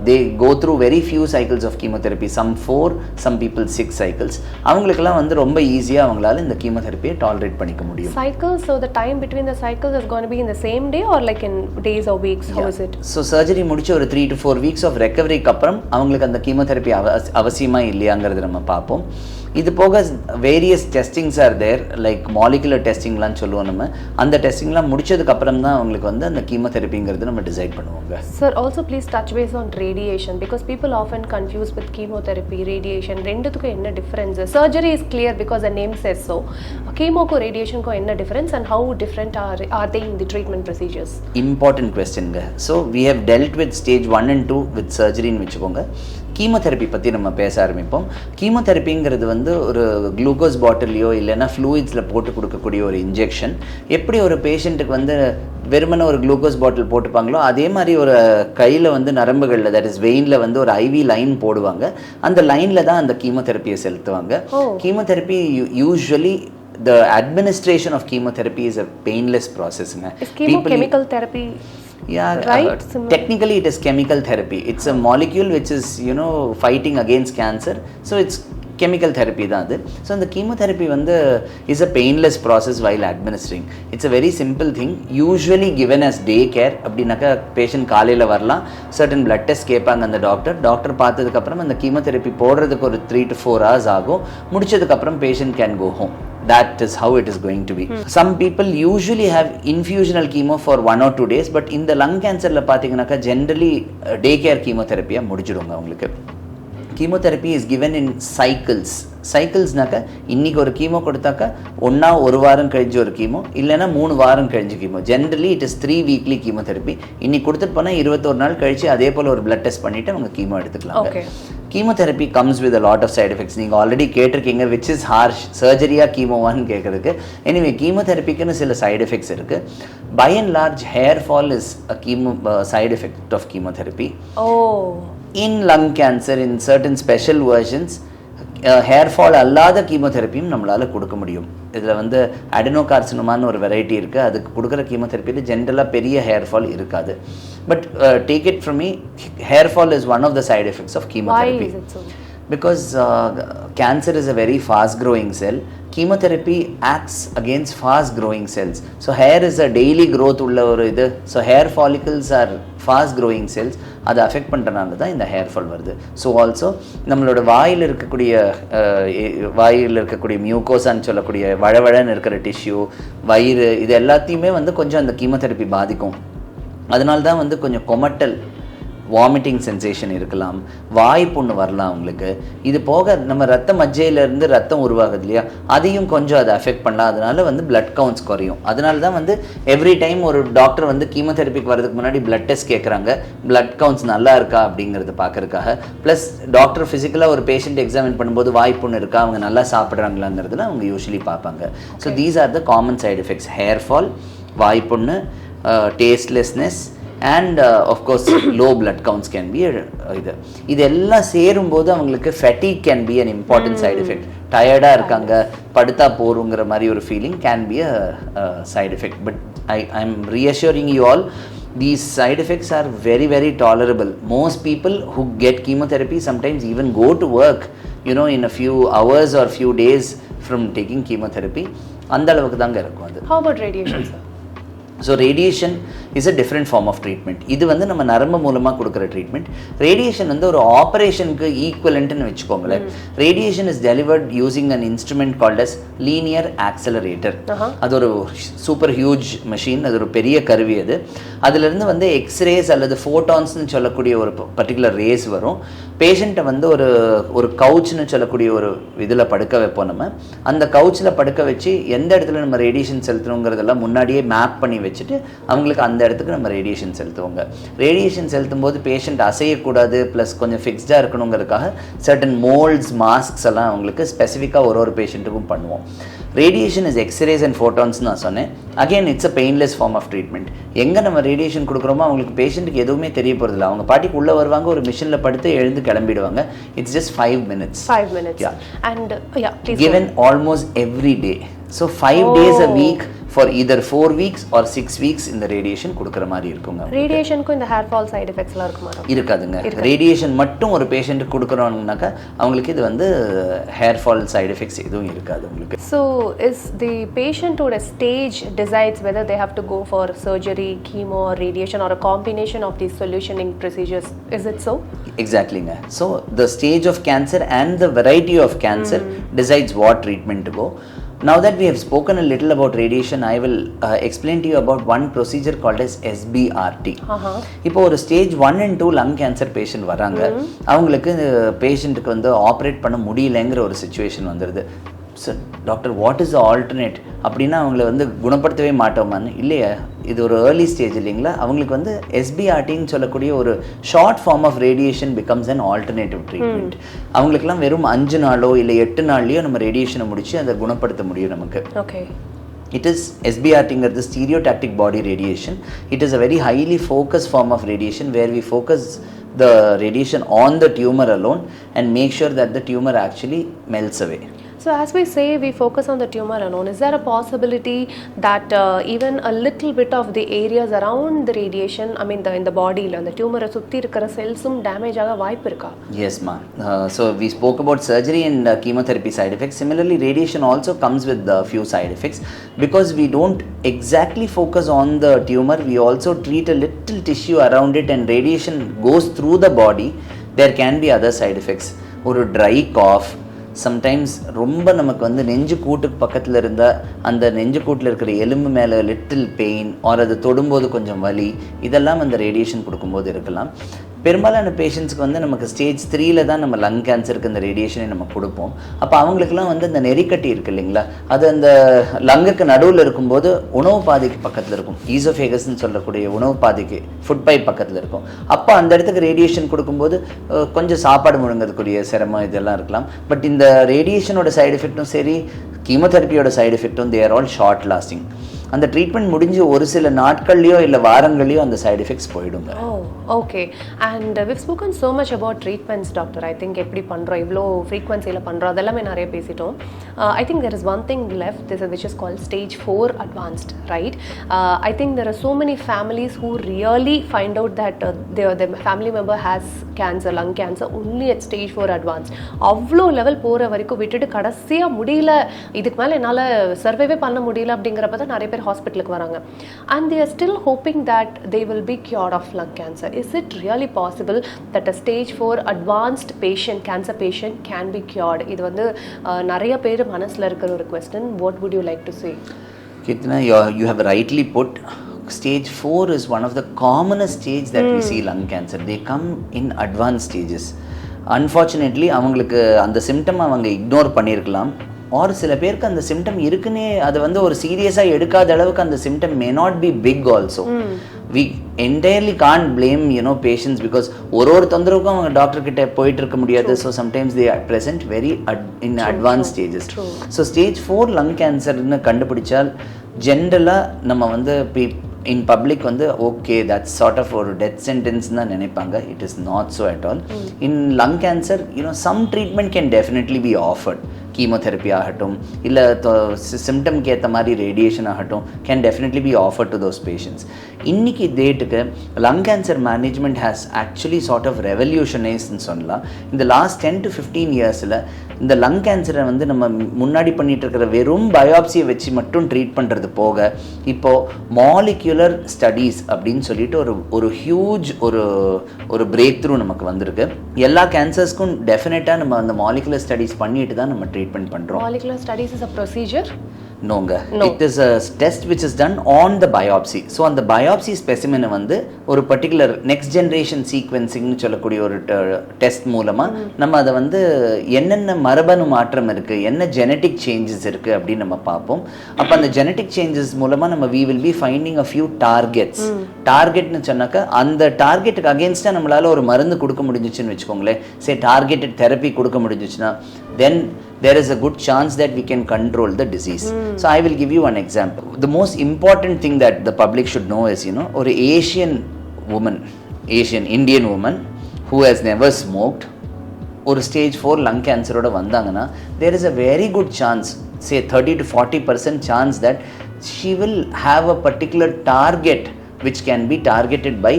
they go through very few cycles of chemotherapy, some 4, some people 6 cycles. அவங்களுக்கெல்லாம் வந்து ரொம்ப ஈஸியாக அவங்களால இந்த கீமோதெரப்பியை டாலரேட் பண்ணிக்க முடியும். Cycles, so the time between the cycles is going to be in the same day or like in days or weeks? How is it? So surgery முடிச்சு ஒரு 3 to 4 weeks ஆஃப் ரெக்கவரிக்கு அப்புறம் அவங்களுக்கு அந்த கீமோதெரப்பி அவசியமா இல்லையாங்கிறது நம்ம பார்ப்போம். இது போக various testings are there, like molecular டெஸ்டிங்லாம் சொல்லுவோம் நம்ம. அந்த டெஸ்டிங்லாம் முடிச்சதுக்கு அப்புறம் தான் அவங்களுக்கு வந்து அந்த கீமோதெரப்பிங்கிறது நம்ம டிசைட் பண்ணுவாங்க. Sir also please touch base on radiation, because people often confuse with chemotherapy, radiation ரெண்டுத்துக்கும் என்ன difference? Surgery is clear because the name says so. கீமோக்கும் ரேடியேஷனுக்கும் என்ன difference and how different are they in the treatment procedures? Important கொஸ்டின்ங்க. So we have dealt with stage 1 and 2 with சர்ஜரின்னு வச்சுக்கோங்க. Chemotherapy பற்றி நம்ம பேச ஆரம்பிப்போம். கீமோதெரப்பிங்கிறது வந்து ஒரு குளுக்கோஸ் பாட்டிலையோ இல்லைன்னா ஃப்ளூயிட்ஸில் போட்டு கொடுக்கக்கூடிய ஒரு இன்ஜெக்ஷன். எப்படி ஒரு பேஷண்ட்டுக்கு வந்து வெறுமனை ஒரு குளுக்கோஸ் பாட்டில் போட்டுப்பாங்களோ அதே மாதிரி ஒரு கையில் வந்து நரம்புகளில், தட் இஸ் வெயினில் வந்து ஒரு ஐவி லைன் போடுவாங்க. அந்த லைனில் தான் அந்த கீமோதெரப்பியை செலுத்துவாங்க. Chemotherapy usually the administration of chemotherapy is a painless process. Is chemical therapy? Yeah, right? Technically it is chemical therapy. It's a molecule which is, you know, fighting against cancer. So it's chemical therapy தான் அது. So அந்த chemotherapy வந்து is a painless process while administering. It's a very simple thing, usually given as day care. அப்படின்னாக்கா patient காலையில் வரலாம், certain blood test கேட்பாங்க அந்த doctor பார்த்ததுக்கப்புறம் அந்த கீமோதெரப்பி போடுறதுக்கு ஒரு 3 to 4 hours ஆகும். முடிச்சதுக்கப்புறம் patient can go home. That is how it is going to be. Some people usually have infusional chemo for 1 or 2 days, but in the lung cancer la pathina generally day care chemotherapy முடிச்சிடுங்க உங்களுக்கு. Chemotherapy is given in cyclesனாக்க இன்னைக்கு ஒரு chemo கொடுத்தாக்கா ஒன்றா ஒரு வாரம் கழிஞ்சு ஒரு chemo, இல்லைன்னா 3 வாரம் கழிஞ்சு chemo. Generally it is 3 weekly chemotherapy. இன்னைக்கு கொடுத்துட்டு போனால் 21 நாள் கழிச்சு அதே போல் ஒரு பிளட் டெஸ்ட் பண்ணிவிட்டு அவங்க கீமோ எடுத்துக்கலாம். Chemotherapy comes with a lot of side effects. நீங்கள் ஆல்ரெடி கேட்டிருக்கீங்க விச் இஸ் ஹார்ஷ், சர்ஜரியா கீமோவான்னு கேட்குறதுக்கு. எனிவே கீமோதெரப்பிக்குன்னு சில சைட் எஃபெக்ட்ஸ் இருக்குது. By and large hair fall is a side effect of chemotherapy. In lung cancer, in certain special versions, hair fall அல்லாத கீமோதெரப்பியும் நம்மளால் கொடுக்க முடியும். இதில் வந்து அடெனோகார்சினோமான்னு ஒரு வெரைட்டி இருக்குது. அதுக்கு கொடுக்குற கீமோதெரப்பியில் ஜென்ரலாக பெரிய ஹேர் ஃபால் இருக்காது. But take it from me, hair fall is one of the side effects of chemotherapy. Because cancer is a very fast growing cell. Chemotherapy acts against fast growing cells. So hair is a daily growth ulla oru idu. So hair follicles are fast growing cells. அது affect பண்ணுறனால தான் இந்த hair fall வருது. So also நம்மளோட வாயில் இருக்கக்கூடிய மியூக்கோசான்னு சொல்லக்கூடிய வழவழன்னு இருக்கிற டிஷ்யூ, வயிறு, இது எல்லாத்தையுமே வந்து கொஞ்சம் அந்த கீமோதெரப்பி பாதிக்கும். அதனால தான் வந்து கொஞ்சம் கொமட்டல், வாமிட்டிங் சென்சேஷன் இருக்கலாம், வாய் புண்ணு வரலாம் அவங்களுக்கு. இது போக நம்ம ரத்த மஜ்ஜையிலேருந்து ரத்தம் உருவாகுது இல்லையா, அதையும் கொஞ்சம் அதை அஃபெக்ட் பண்ணலாம். அதனால வந்து பிளட் கவுண்ட்ஸ் குறையும். அதனால தான் வந்து எவ்ரி டைம் ஒரு டாக்டர் வந்து கீமோதெரப்பிக்கு வரதுக்கு முன்னாடி பிளட் டெஸ்ட் கேட்குறாங்க, பிளட் கவுண்ட்ஸ் நல்லா இருக்கா அப்படிங்கிறது பார்க்கறதுக்காக. ப்ளஸ் டாக்டர் ஃபிசிக்கலாக ஒரு பேஷண்ட் எக்ஸாமின் பண்ணும்போது வாய் புண்ணு இருக்கா, அவங்க நல்லா சாப்பிட்றாங்களாங்கிறதுல அவங்க யூஸ்வலி பார்ப்பாங்க. So these are the common side effects: hair fall, வாய் புண்ணு, tastelessness and of course low blood counts can be இதெல்லாம் சேரும்போது அவங்களுக்கு fatigue can be an important side effect. டயர்டாக இருக்காங்க, படுத்தா போருங்கிற மாதிரி ஒரு feeling can be a side effect. But I'm reassuring you all, these side effects are very very tolerable. Most people who get chemotherapy sometimes even go to work, you know, in a few hours or few days from taking chemotherapy. அந்த அளவுக்கு தாங்க இருக்கும் அது. How about radiation, sir? So radiation is a different form of treatment. இது வந்து நம்ம நரம்பு மூலமாக கொடுக்குற ட்ரீட்மெண்ட். ரேடியேஷன் வந்து ஒரு ஆப்ரேஷனுக்கு ஈக்குவலண்ட்னு வச்சுக்கோங்களேன். Radiation is delivered using an instrument called as linear accelerator. அது ஒரு சூப்பர் ஹியூஜ் மெஷின், அது ஒரு பெரிய கருவி. அதுலேருந்து வந்து எக்ஸ்ரேஸ் அல்லது ஃபோட்டான்ஸ்னு சொல்லக்கூடிய ஒரு பர்டிகுலர் ரேஸ் வரும். பேஷண்ட்டை வந்து ஒரு கவுச்னு சொல்லக்கூடிய ஒரு இதில் படுக்க வைப்போம். நம்ம அந்த கவுச்சில் படுக்க வச்சு எந்த இடத்துல நம்ம ரேடியேஷன் செலுத்தணுங்கிறதெல்லாம் முன்னாடியே மேப் பண்ணி வச்சுட்டு அவங்களுக்கு அந்த இடத்துக்கு நம்ம ரேடியேஷன் செலுத்துவோங்க. ரேடியேஷன் செலுத்தும் போது பேஷண்ட் அசையக்கூடாது ப்ளஸ் கொஞ்சம் ஃபிக்ஸ்டாக இருக்கணுங்கிறதுக்காக சர்டன் மோல்ட்ஸ் மாஸ்க்ஸ் எல்லாம் அவங்களுக்கு ஸ்பெசிஃபிக்காக ஒரு பேஷண்ட்டுக்கும் பண்ணுவோம். Radiation is X-rays and photons நான் சொன்னேன். Again it's a painless form of treatment. எங்கே நம்ம ரேடியேஷன் கொடுக்குறோமோ அவங்களுக்கு பேஷண்ட்டுக்கு எதுவுமே தெரிய போகிறதில்ல. அவங்க பாட்டிக்கு உள்ளே வருவாங்க, ஒரு மிஷினில் படுத்து எழுந்து கிளம்பிடுவாங்க. It's just 5 minutes. 5 minutes. Yeah. And yeah, please. Given almost every day. So 5 days a week for either 4 weeks or 6 weeks இந்த ரேடியேஷன் கொடுக்குற மாதிரி இருக்குங்க. ரேடியேஷனுக்கும் இந்த ஹேர் ஃபால் சைடு எஃபெக்ட்ஸ்லாம் இருக்குமா? இருக்காதுங்க. ரேடியேஷன் மட்டும் ஒரு பேஷண்ட்டுக்கு கொடுக்குறோம்னாக்கா அவங்களுக்கு இது வந்து ஹேர் ஃபால் சைடு எஃபெக்ட்ஸ் எதுவும் இருக்காது உங்களுக்கு. So is the patient or a stage decides whether they have to go for surgery, chemo or radiation or a combination of these solutioning procedures? Is it so? Exactly. So the stage of cancer and the variety of cancer decides what treatment to go. Now that we have spoken a little about radiation, I will explain to you about one procedure called as SBRT. இப்போ ஒரு stage 1 and 2 lung cancer patient வராங்க. அவங்களுக்கு பேஷண்ட்டுக்கு வந்து operate பண்ண முடியலைங்கிற ஒரு situation வந்துடுது. Sir doctor what is alternate அப்படின்னா அவங்கள வந்து குணப்படுத்தவே மாட்டோமான்னு. இல்லையா, இது ஒரு ஏர்லி ஸ்டேஜ் இல்லைங்களா, அவங்களுக்கு வந்து எஸ்பிஆர்டின்னு சொல்லக்கூடிய ஒரு short form of radiation becomes an alternative treatment. அவங்களுக்குலாம் வெறும் 5 நாளோ இல்லை 8 நாள்லையோ நம்ம ரேடியேஷனை முடிச்சு அதை குணப்படுத்த முடியும் நமக்கு. Okay. It is SBRT, stereotactic body radiation. It is a very highly focused form of radiation where we focus the radiation on the tumor alone and make sure that the tumor actually melts away. So as we say, we focus on the tumor alone. Is there a possibility that even a little bit of the areas around the radiation, I mean in the body, the tumor சுத்தி இருக்கிற செல்ஸும் damage ஆக வாய்ப்பு இருக்கா? Yes ma. So we spoke about surgery and chemotherapy side effects. Similarly, radiation also comes with a few side effects because we don't exactly focus on the tumor. We also treat a little tissue around it and radiation goes through the body. There can be other side effects. ஒரு dry cough, sometimes ரொம்ப நமக்கு வந்து நெஞ்சு கூட்டுக்கு பக்கத்தில் இருந்தால் அந்த நெஞ்சு கூட்டில் இருக்கிற எலும்பு மேலே லிட்டில் பெயின் ஆர் அது தொடும்போது கொஞ்சம் வலி, இதெல்லாம் அந்த ரேடியேஷன் கொடுக்கும்போது இருக்கலாம். பெரும்பாலான பேஷண்ட்ஸ்க்கு வந்து நமக்கு ஸ்டேஜ் 3ல் தான் நம்ம லங் கேன்சருக்கு இந்த ரேடியேஷனை நம்ம கொடுப்போம். அப்போ அவங்களுக்குலாம் வந்து இந்த நெறிக்கட்டி இருக்குது இல்லைங்களா, அது அந்த லங்குக்கு நடுவில் இருக்கும்போது உணவு பாதைக்கு பக்கத்தில் இருக்கும். ஈசோஃபேகஸ்ன்னு சொல்லக்கூடிய உணவு பாதைக்கு ஃபுட் பைப் பக்கத்தில் இருக்கும். அப்போ அந்த இடத்துக்கு ரேடியேஷன் கொடுக்கும்போது கொஞ்சம் சாப்பாடு முழுங்கிறதுக்குரிய சிரமம் இதெல்லாம் இருக்கலாம். பட் இந்த ரேடியேஷனோட சைடு எஃபெக்ட்டும் சரி, கீமோதெரப்பியோட சைடு எஃபெக்ட்டும் தே ஆர் ஆல் ஷார்ட் லாஸ்டிங். அந்த ட்ரீட்மெண்ட் முடிஞ்சு ஒரு சில நாட்கள்லையோ இல்லை வாரங்கள்லையோ அந்த சைடு எஃபெக்ட்ஸ் போயிடுங்க. Okay. And we've spoken so much about treatments, doctor. I think எப்படி பண்ணுறோம், இவ்வளோ ஃப்ரீக்வன்சியில் பண்ணுறோம், அதெல்லாமே நிறைய பேசிட்டோம். I think there is one thing left, which is called stage 4 advanced, right? I think there are so many families who really find out that their family member has cancer, lung cancer, only at stage 4 advanced. அவ்வளோ level போகிற வரைக்கும் விட்டுட்டு கடைசியாக முடியல, இதுக்கு மேலே என்னால் சர்வைவே பண்ண முடியல அப்படிங்கிறப்ப தான் நிறைய பேர் ஹாஸ்பிட்டலுக்கு வராங்க. And they are still hoping that they will be cured of lung cancer. Is it really possible that a stage 4 advanced patient, cancer patient, can be cured? இது வந்து நிறைய பேர் மனசில் இருக்கிற ஒரு question. What would you like to say? Keerthana, you have rightly put. Stage 4 is one of the commonest stage that we see lung cancer. They come in advanced stages. Unfortunately, அவங்களுக்கு அந்த symptom அவங்க ignore பண்ணியிருக்கலாம். ஒரு சில பேருக்கு அந்த symptom இருக்குன்னே அதை வந்து ஒரு சீரியஸாக எடுக்காத அளவுக்கு அந்த symptom may not be big also. We entirely can't blame patients because ஒரு தொந்தரவுக்கும் அவங்க டாக்டர் கிட்ட போயிட்டு இருக்க முடியாது. So sometimes they are present very in advance stages. So stage 4 lung கேன்சர்னு கண்டுபிடிச்சால் ஜென்ரலாக நம்ம வந்து இன் பப்ளிக் வந்து ஓகே தட்ஸ் சார்ட் ஆஃப் ஒரு டெத் சென்டென்ஸ் தான் நினைப்பாங்க. It is not so at all. In lung cancer some treatment can definitely be offered. Chemotherapy ஆகட்டும் இல்லை சிம்டம்க்கு ஏற்ற மாதிரி ரேடியேஷன் ஆகட்டும் can definitely be offer to those patients. இன்றைக்கி டேட்டுக்கு lung cancer management has actually sort of ரெவல்யூஷனைஸ்ன்னு சொல்லலாம். இந்த லாஸ்ட் 10 to 15 இயர்ஸில் இந்த லங் கேன்சரை வந்து நம்ம முன்னாடி பண்ணிகிட்டு இருக்கிற வெறும் பயோப்சியை வச்சு மட்டும் ட்ரீட் பண்ணுறது போக இப்போது மாலிக்யூலர் ஸ்டடீஸ் அப்படின்னு சொல்லிட்டு ஒரு ஹியூஜ் ஒரு பிரேக் த்ரூ நமக்கு வந்திருக்கு. எல்லா கேன்சர்ஸ்க்கும் டெஃபினட்டாக நம்ம அந்த மாலிகுலர் ஸ்டடீஸ் பண்ணிட்டு தான் நம்ம ட்ரீட்மெண்ட் பண்ணுறோம். Molecular studies is a procedure? நோங்க. No. It is a test which is done on the biopsy. So on the biopsy specimen வந்து ஒரு particular next generation sequencing னு சொல்லக்கூடிய ஒரு டெஸ்ட் மூலமா நம்ம அதை வந்து என்னென்ன மரபணு மாற்றம் இருக்கு, என்ன genetic changes இருக்கு அப்படின்னு நம்ம பார்ப்போம். அப்ப அந்த genetic changes மூலமா நம்ம we will be finding a few targets. டார்கெட்னு சொன்னாக்க அந்த டார்கெட்டுக்கு அகேன்ஸ்டா நம்மளால ஒரு மருந்து கொடுக்க முடிஞ்சுச்சுன்னு வச்சுக்கோங்களேன். சே டார்கெட்டட் தெரப்பி கொடுக்க முடிஞ்சுச்சுன்னா then there is a good chance that we can control the disease. So I will give you an example. The most important thing that the public should know is, or Asian Indian woman who has never smoked or stage 4 lung cancer oda vandangana, there is a very good chance, say 30 to 40% chance that she will have a particular target which can be targeted by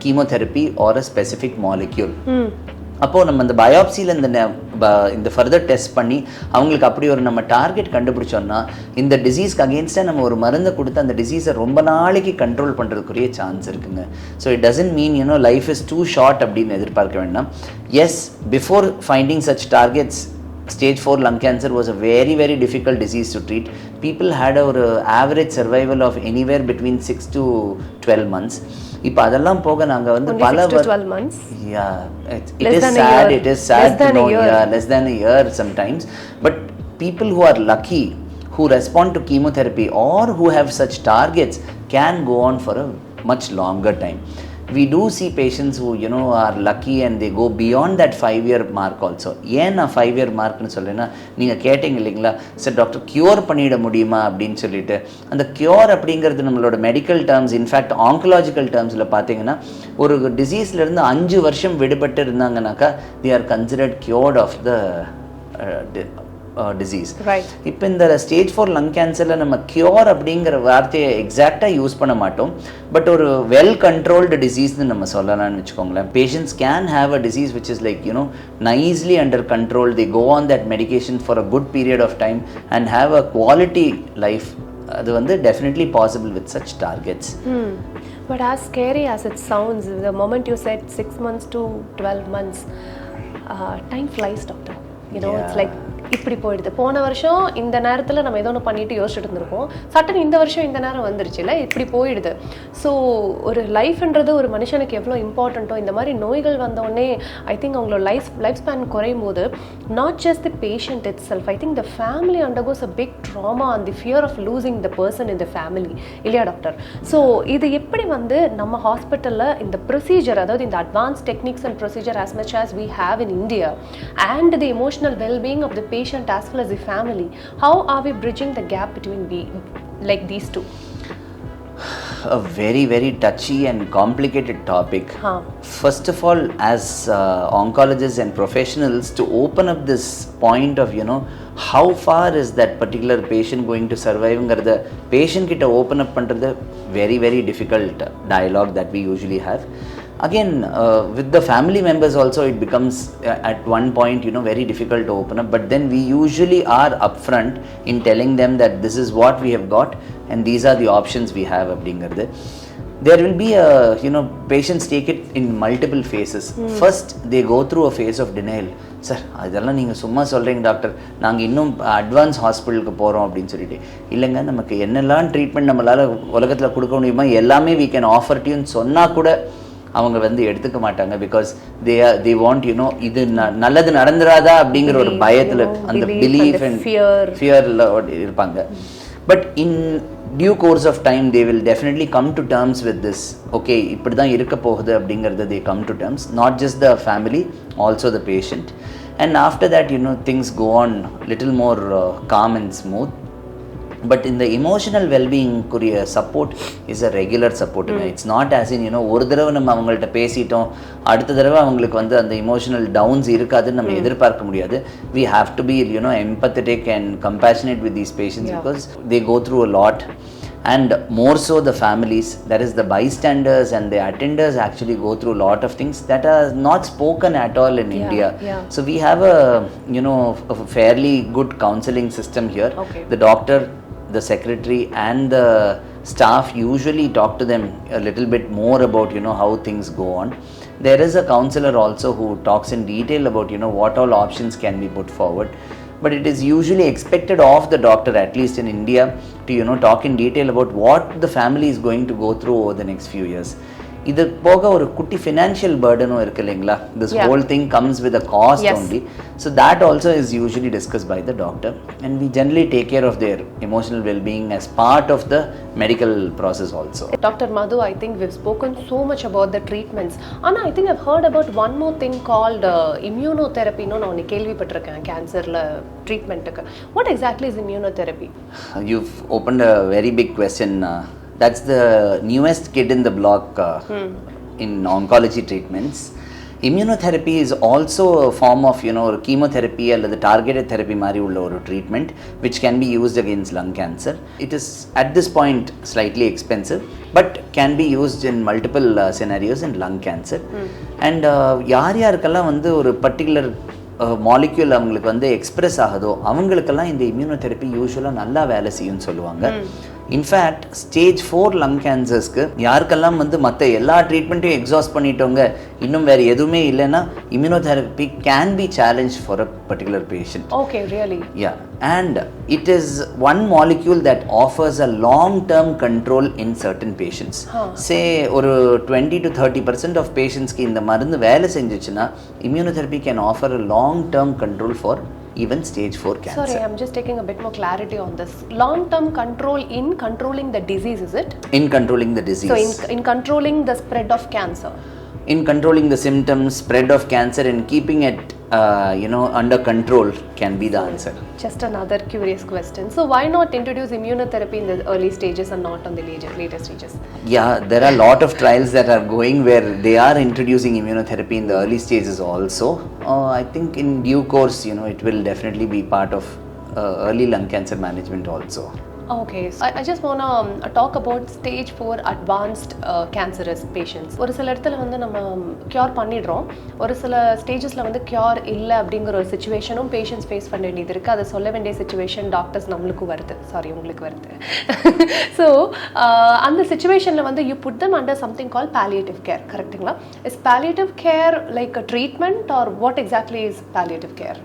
chemotherapy or a specific molecule. அப்போ நம்ம இந்த பயாப்சியில் இந்த further test பண்ணி அவங்களுக்கு அப்படி ஒரு நம்ம target கண்டுபிடிச்சோம்னா இந்த டிசீஸ்க்கு அகேன்ஸ்டாக நம்ம ஒரு மருந்தை கொடுத்து அந்த டிசீஸை ரொம்ப நாளைக்கு கண்ட்ரோல் பண்ணுறதுக்குரிய சான்ஸ் இருக்குங்க. So it doesn't mean life is too short அப்படின்னு எதிர்பார்க்க வேண்டாம். Yes, before finding such targets, stage 4 lung cancer was a very very difficult disease to treat. People had an average survival of anywhere between 6 to 12 months. இப்போ அதெல்லாம் போக நாங்க வந்து பல 12 months. Yeah, it is sad to know. Yeah, less than a year sometimes. But people who are lucky, who respond to chemotherapy or who have such targets can go on for a much longer time. We do see patients who are lucky and they go beyond that 5-year mark also. ஏன் நான் 5-year மார்க்னு சொல்றேன்னா, நீங்க கேட்டீங்க இல்லைங்களா, sir doctor cure பண்ணிட முடியுமா அப்படின்னு சொல்லிட்டு. அந்த கியூர் அப்படிங்கிறது நம்மளோட மெடிக்கல் டேர்ம்ஸ், இன்ஃபேக்ட் ஆங்கலாஜிக்கல் டேர்ம்ஸில் பார்த்தீங்கன்னா ஒரு டிசீஸ்ல இருந்து 5 வருஷம் விடுபட்டு இருந்தாங்கன்னாக்கா they are considered cured of the disease. Right. இப்போ இந்த ஸ்டேஜ் 4 லங் கேன்சர்ல நம்ம கியூர் அப்படிங்கிற வார்த்தையை எக்ஸாக்டா யூஸ் பண்ண மாட்டோம். பட் ஒரு வெல் கண்ட்ரோல்டு டிசீஸ்னு நம்ம சொல்லலாம்னு வச்சுக்கோங்களேன். Patients can have a disease which is like nicely under control. They go on that medication for a good period of time and have a quality life. அது வந்து definitely possible with such targets. But as scary as it sounds, the moment you said 6 months to 12 months, time flies, doctor. It's like இப்படி போயிடுது. போன வருஷம் இந்த நேரத்தில் நம்ம ஏதோ ஒன்று பண்ணிட்டு யோசிச்சுட்டு இருந்திருப்போம், சட்டன் இந்த வருஷம் இந்த நேரம் வந்துருச்சுல, இப்படி போயிடுது. ஸோ ஒரு லைஃப்ன்றது ஒரு மனுஷனுக்கு எவ்வளோ இம்பார்ட்டண்ட்டோ, இந்த மாதிரி நோய்கள் வந்தோடனே ஐ திங்க் அவங்களோட லைஃப் ஸ்பேன் குறையும் போது not just the patient itself, I think the family undergoes a big trauma and the fear of losing the person in the family, இல்லையா டாக்டர்? ஸோ இது எப்படி வந்து நம்ம ஹாஸ்பிட்டலில் இந்த ப்ரொசீஜர், அதாவது இந்த advance techniques and procedure as much as we have in India and the emotional well-being of the patient as well as the family, how are we bridging the gap between these two? A very very touchy and complicated topic. First of all, as oncologists and professionals, to open up this point of how far is that particular patient going to survive ங்கிறத patient கிட்ட open up பண்றது very very difficult dialogue that we usually have. Again, with the family members also it becomes at one point very difficult to open up, but then we usually are upfront in telling them that this is what we have got and these are the options we have அப்படிங்கிறது. There will be patients take it in multiple phases. First they go through a phase of denial. Sir அதெல்லாம் நீங்கள் சும்மா சொல்கிறீங்க doctor, நாங்கள் இன்னும் advance ஹாஸ்பிட்டலுக்கு போகிறோம் அப்படின்னு சொல்லிட்டு. இல்லைங்க, நமக்கு என்னெல்லாம் ட்ரீட்மெண்ட் நம்மளால் உலகத்தில் கொடுக்க முடியுமா எல்லாமே we can offer to you சொன்னால் கூட அவங்க வந்து எடுத்துக்க மாட்டாங்க. பிகாஸ் they want இது நல்லது நடந்துராதா அப்படிங்கிற ஒரு பயத்தில், அந்த பிலீஃப் அண்ட் ஃபியர்ல இருப்பாங்க. But in due course of time they will definitely come to terms with this. Okay, இப்படி தான் இருக்க போகுது அப்படிங்கிறது they come to terms, not just the family, also the patient. And after that things go on little more calm and smooth. But in the emotional well-being kuria support is a regular support. It's not as in ஒரு தடவை நம்ம அவங்கள்ட்ட பேசிட்டோம், அடுத்த தடவை அவங்களுக்கு வந்து அந்த emotional downs இருக்காதுன்னு நம்ம எதிர்பார்க்க முடியாது. We have to be empathetic and compassionate with these patients because they go through a lot. And more so the families, that is the bystanders and the attenders actually go through a lot of things that are not spoken at all in India. So we have a fairly good counseling system here. The doctor, the secretary and the staff usually talk to them a little bit more about how things go on. There is a counselor also who talks in detail about what all options can be put forward. but it is usually expected of the doctor, at least in India, to talk in detail about what the family is going to go through over the next few years. இது போக ஒரு குட்டி financial பர்டனும் இருக்கு இல்லைங்களா. This whole thing comes with a cost only. So that also is usually discussed by the doctor, and we generally take care of their emotional well-being as part of the medical process also. Dr. Madhu, I think we've spoken so much about the treatments. Anna, I think I've heard about one more thing called immunotherapy. No, நான் கேள்விப்பட்டிருக்கேன் கேன்சர்ல ட்ரீட்மென்ட்க்கு. What exactly is immunotherapy? You've opened a very big question. That's the newest kid in the block in oncology treatments. Immunotherapy is also a form of chemotherapy or the targeted therapy mari ulla oru treatment which can be used against lung cancer. It is at this point slightly expensive but can be used in multiple scenarios in lung cancer. And யாருக்கெல்லாம் வந்து ஒரு particular molecule அவங்களுக்கு வந்து express ஆகுதோ அவங்களுக்கெல்லாம் இந்த immunotherapy யூஸ்வலாக நல்லா வேலை செய்யும்னு சொல்லுவாங்க. இன்ஃபேக்ட் ஸ்டேஜ் 4 லங் கேன்சர்ஸ்க்கு யாருக்கெல்லாம் வந்து மற்ற எல்லா ட்ரீட்மெண்ட்டையும் எக்ஸாஸ்ட் பண்ணிட்டவங்க இன்னும் வேறு எதுவுமே இல்லைன்னா immunotherapy can be challenge for a particular patient. Okay, really? Yeah, and it is one molecule that offers a long term control in certain patients. Say ஒரு 20 to 30% of patients க்கு இந்த மருந்து வேலை செஞ்சுச்சுன்னா immunotherapy can offer a long term control for even stage 4 cancer. Sorry, I'm just taking a bit more clarity on this. Long term control in controlling the disease, is it? In controlling the disease. So in controlling the spread of cancer. In controlling the symptoms, spread of cancer, and keeping it under control can be the answer. Just another curious question. So why not introduce immunotherapy in the early stages and not on the later stages? Yeah, there are a lot of trials that are going where they are introducing immunotherapy in the early stages also. I think in due course, it will definitely be part of early lung cancer management also. Okay, so I just want to talk about stage 4 advanced cancerous patients. ஒரு சில இடத்துல வந்து நம்ம cure பண்ணிடுறோம், ஒரு சில ஸ்டேஜஸ்ல வந்து cure இல்லை அப்படிங்கிற ஒரு சுச்சுவேஷனும் பேஷண்ட்ஸ் ஃபேஸ் பண்ண வேண்டியது இருக்குது. அதை சொல்ல வேண்டிய சுச்சுவேஷன் டாக்டர்ஸ் நம்மளுக்கும் வருது, உங்களுக்கு வருது. ஸோ அந்த சுச்சுவேஷனில் வந்து you put them under something call palliative care, கரெக்டுங்களா? Is palliative care like a treatment or what exactly is palliative care?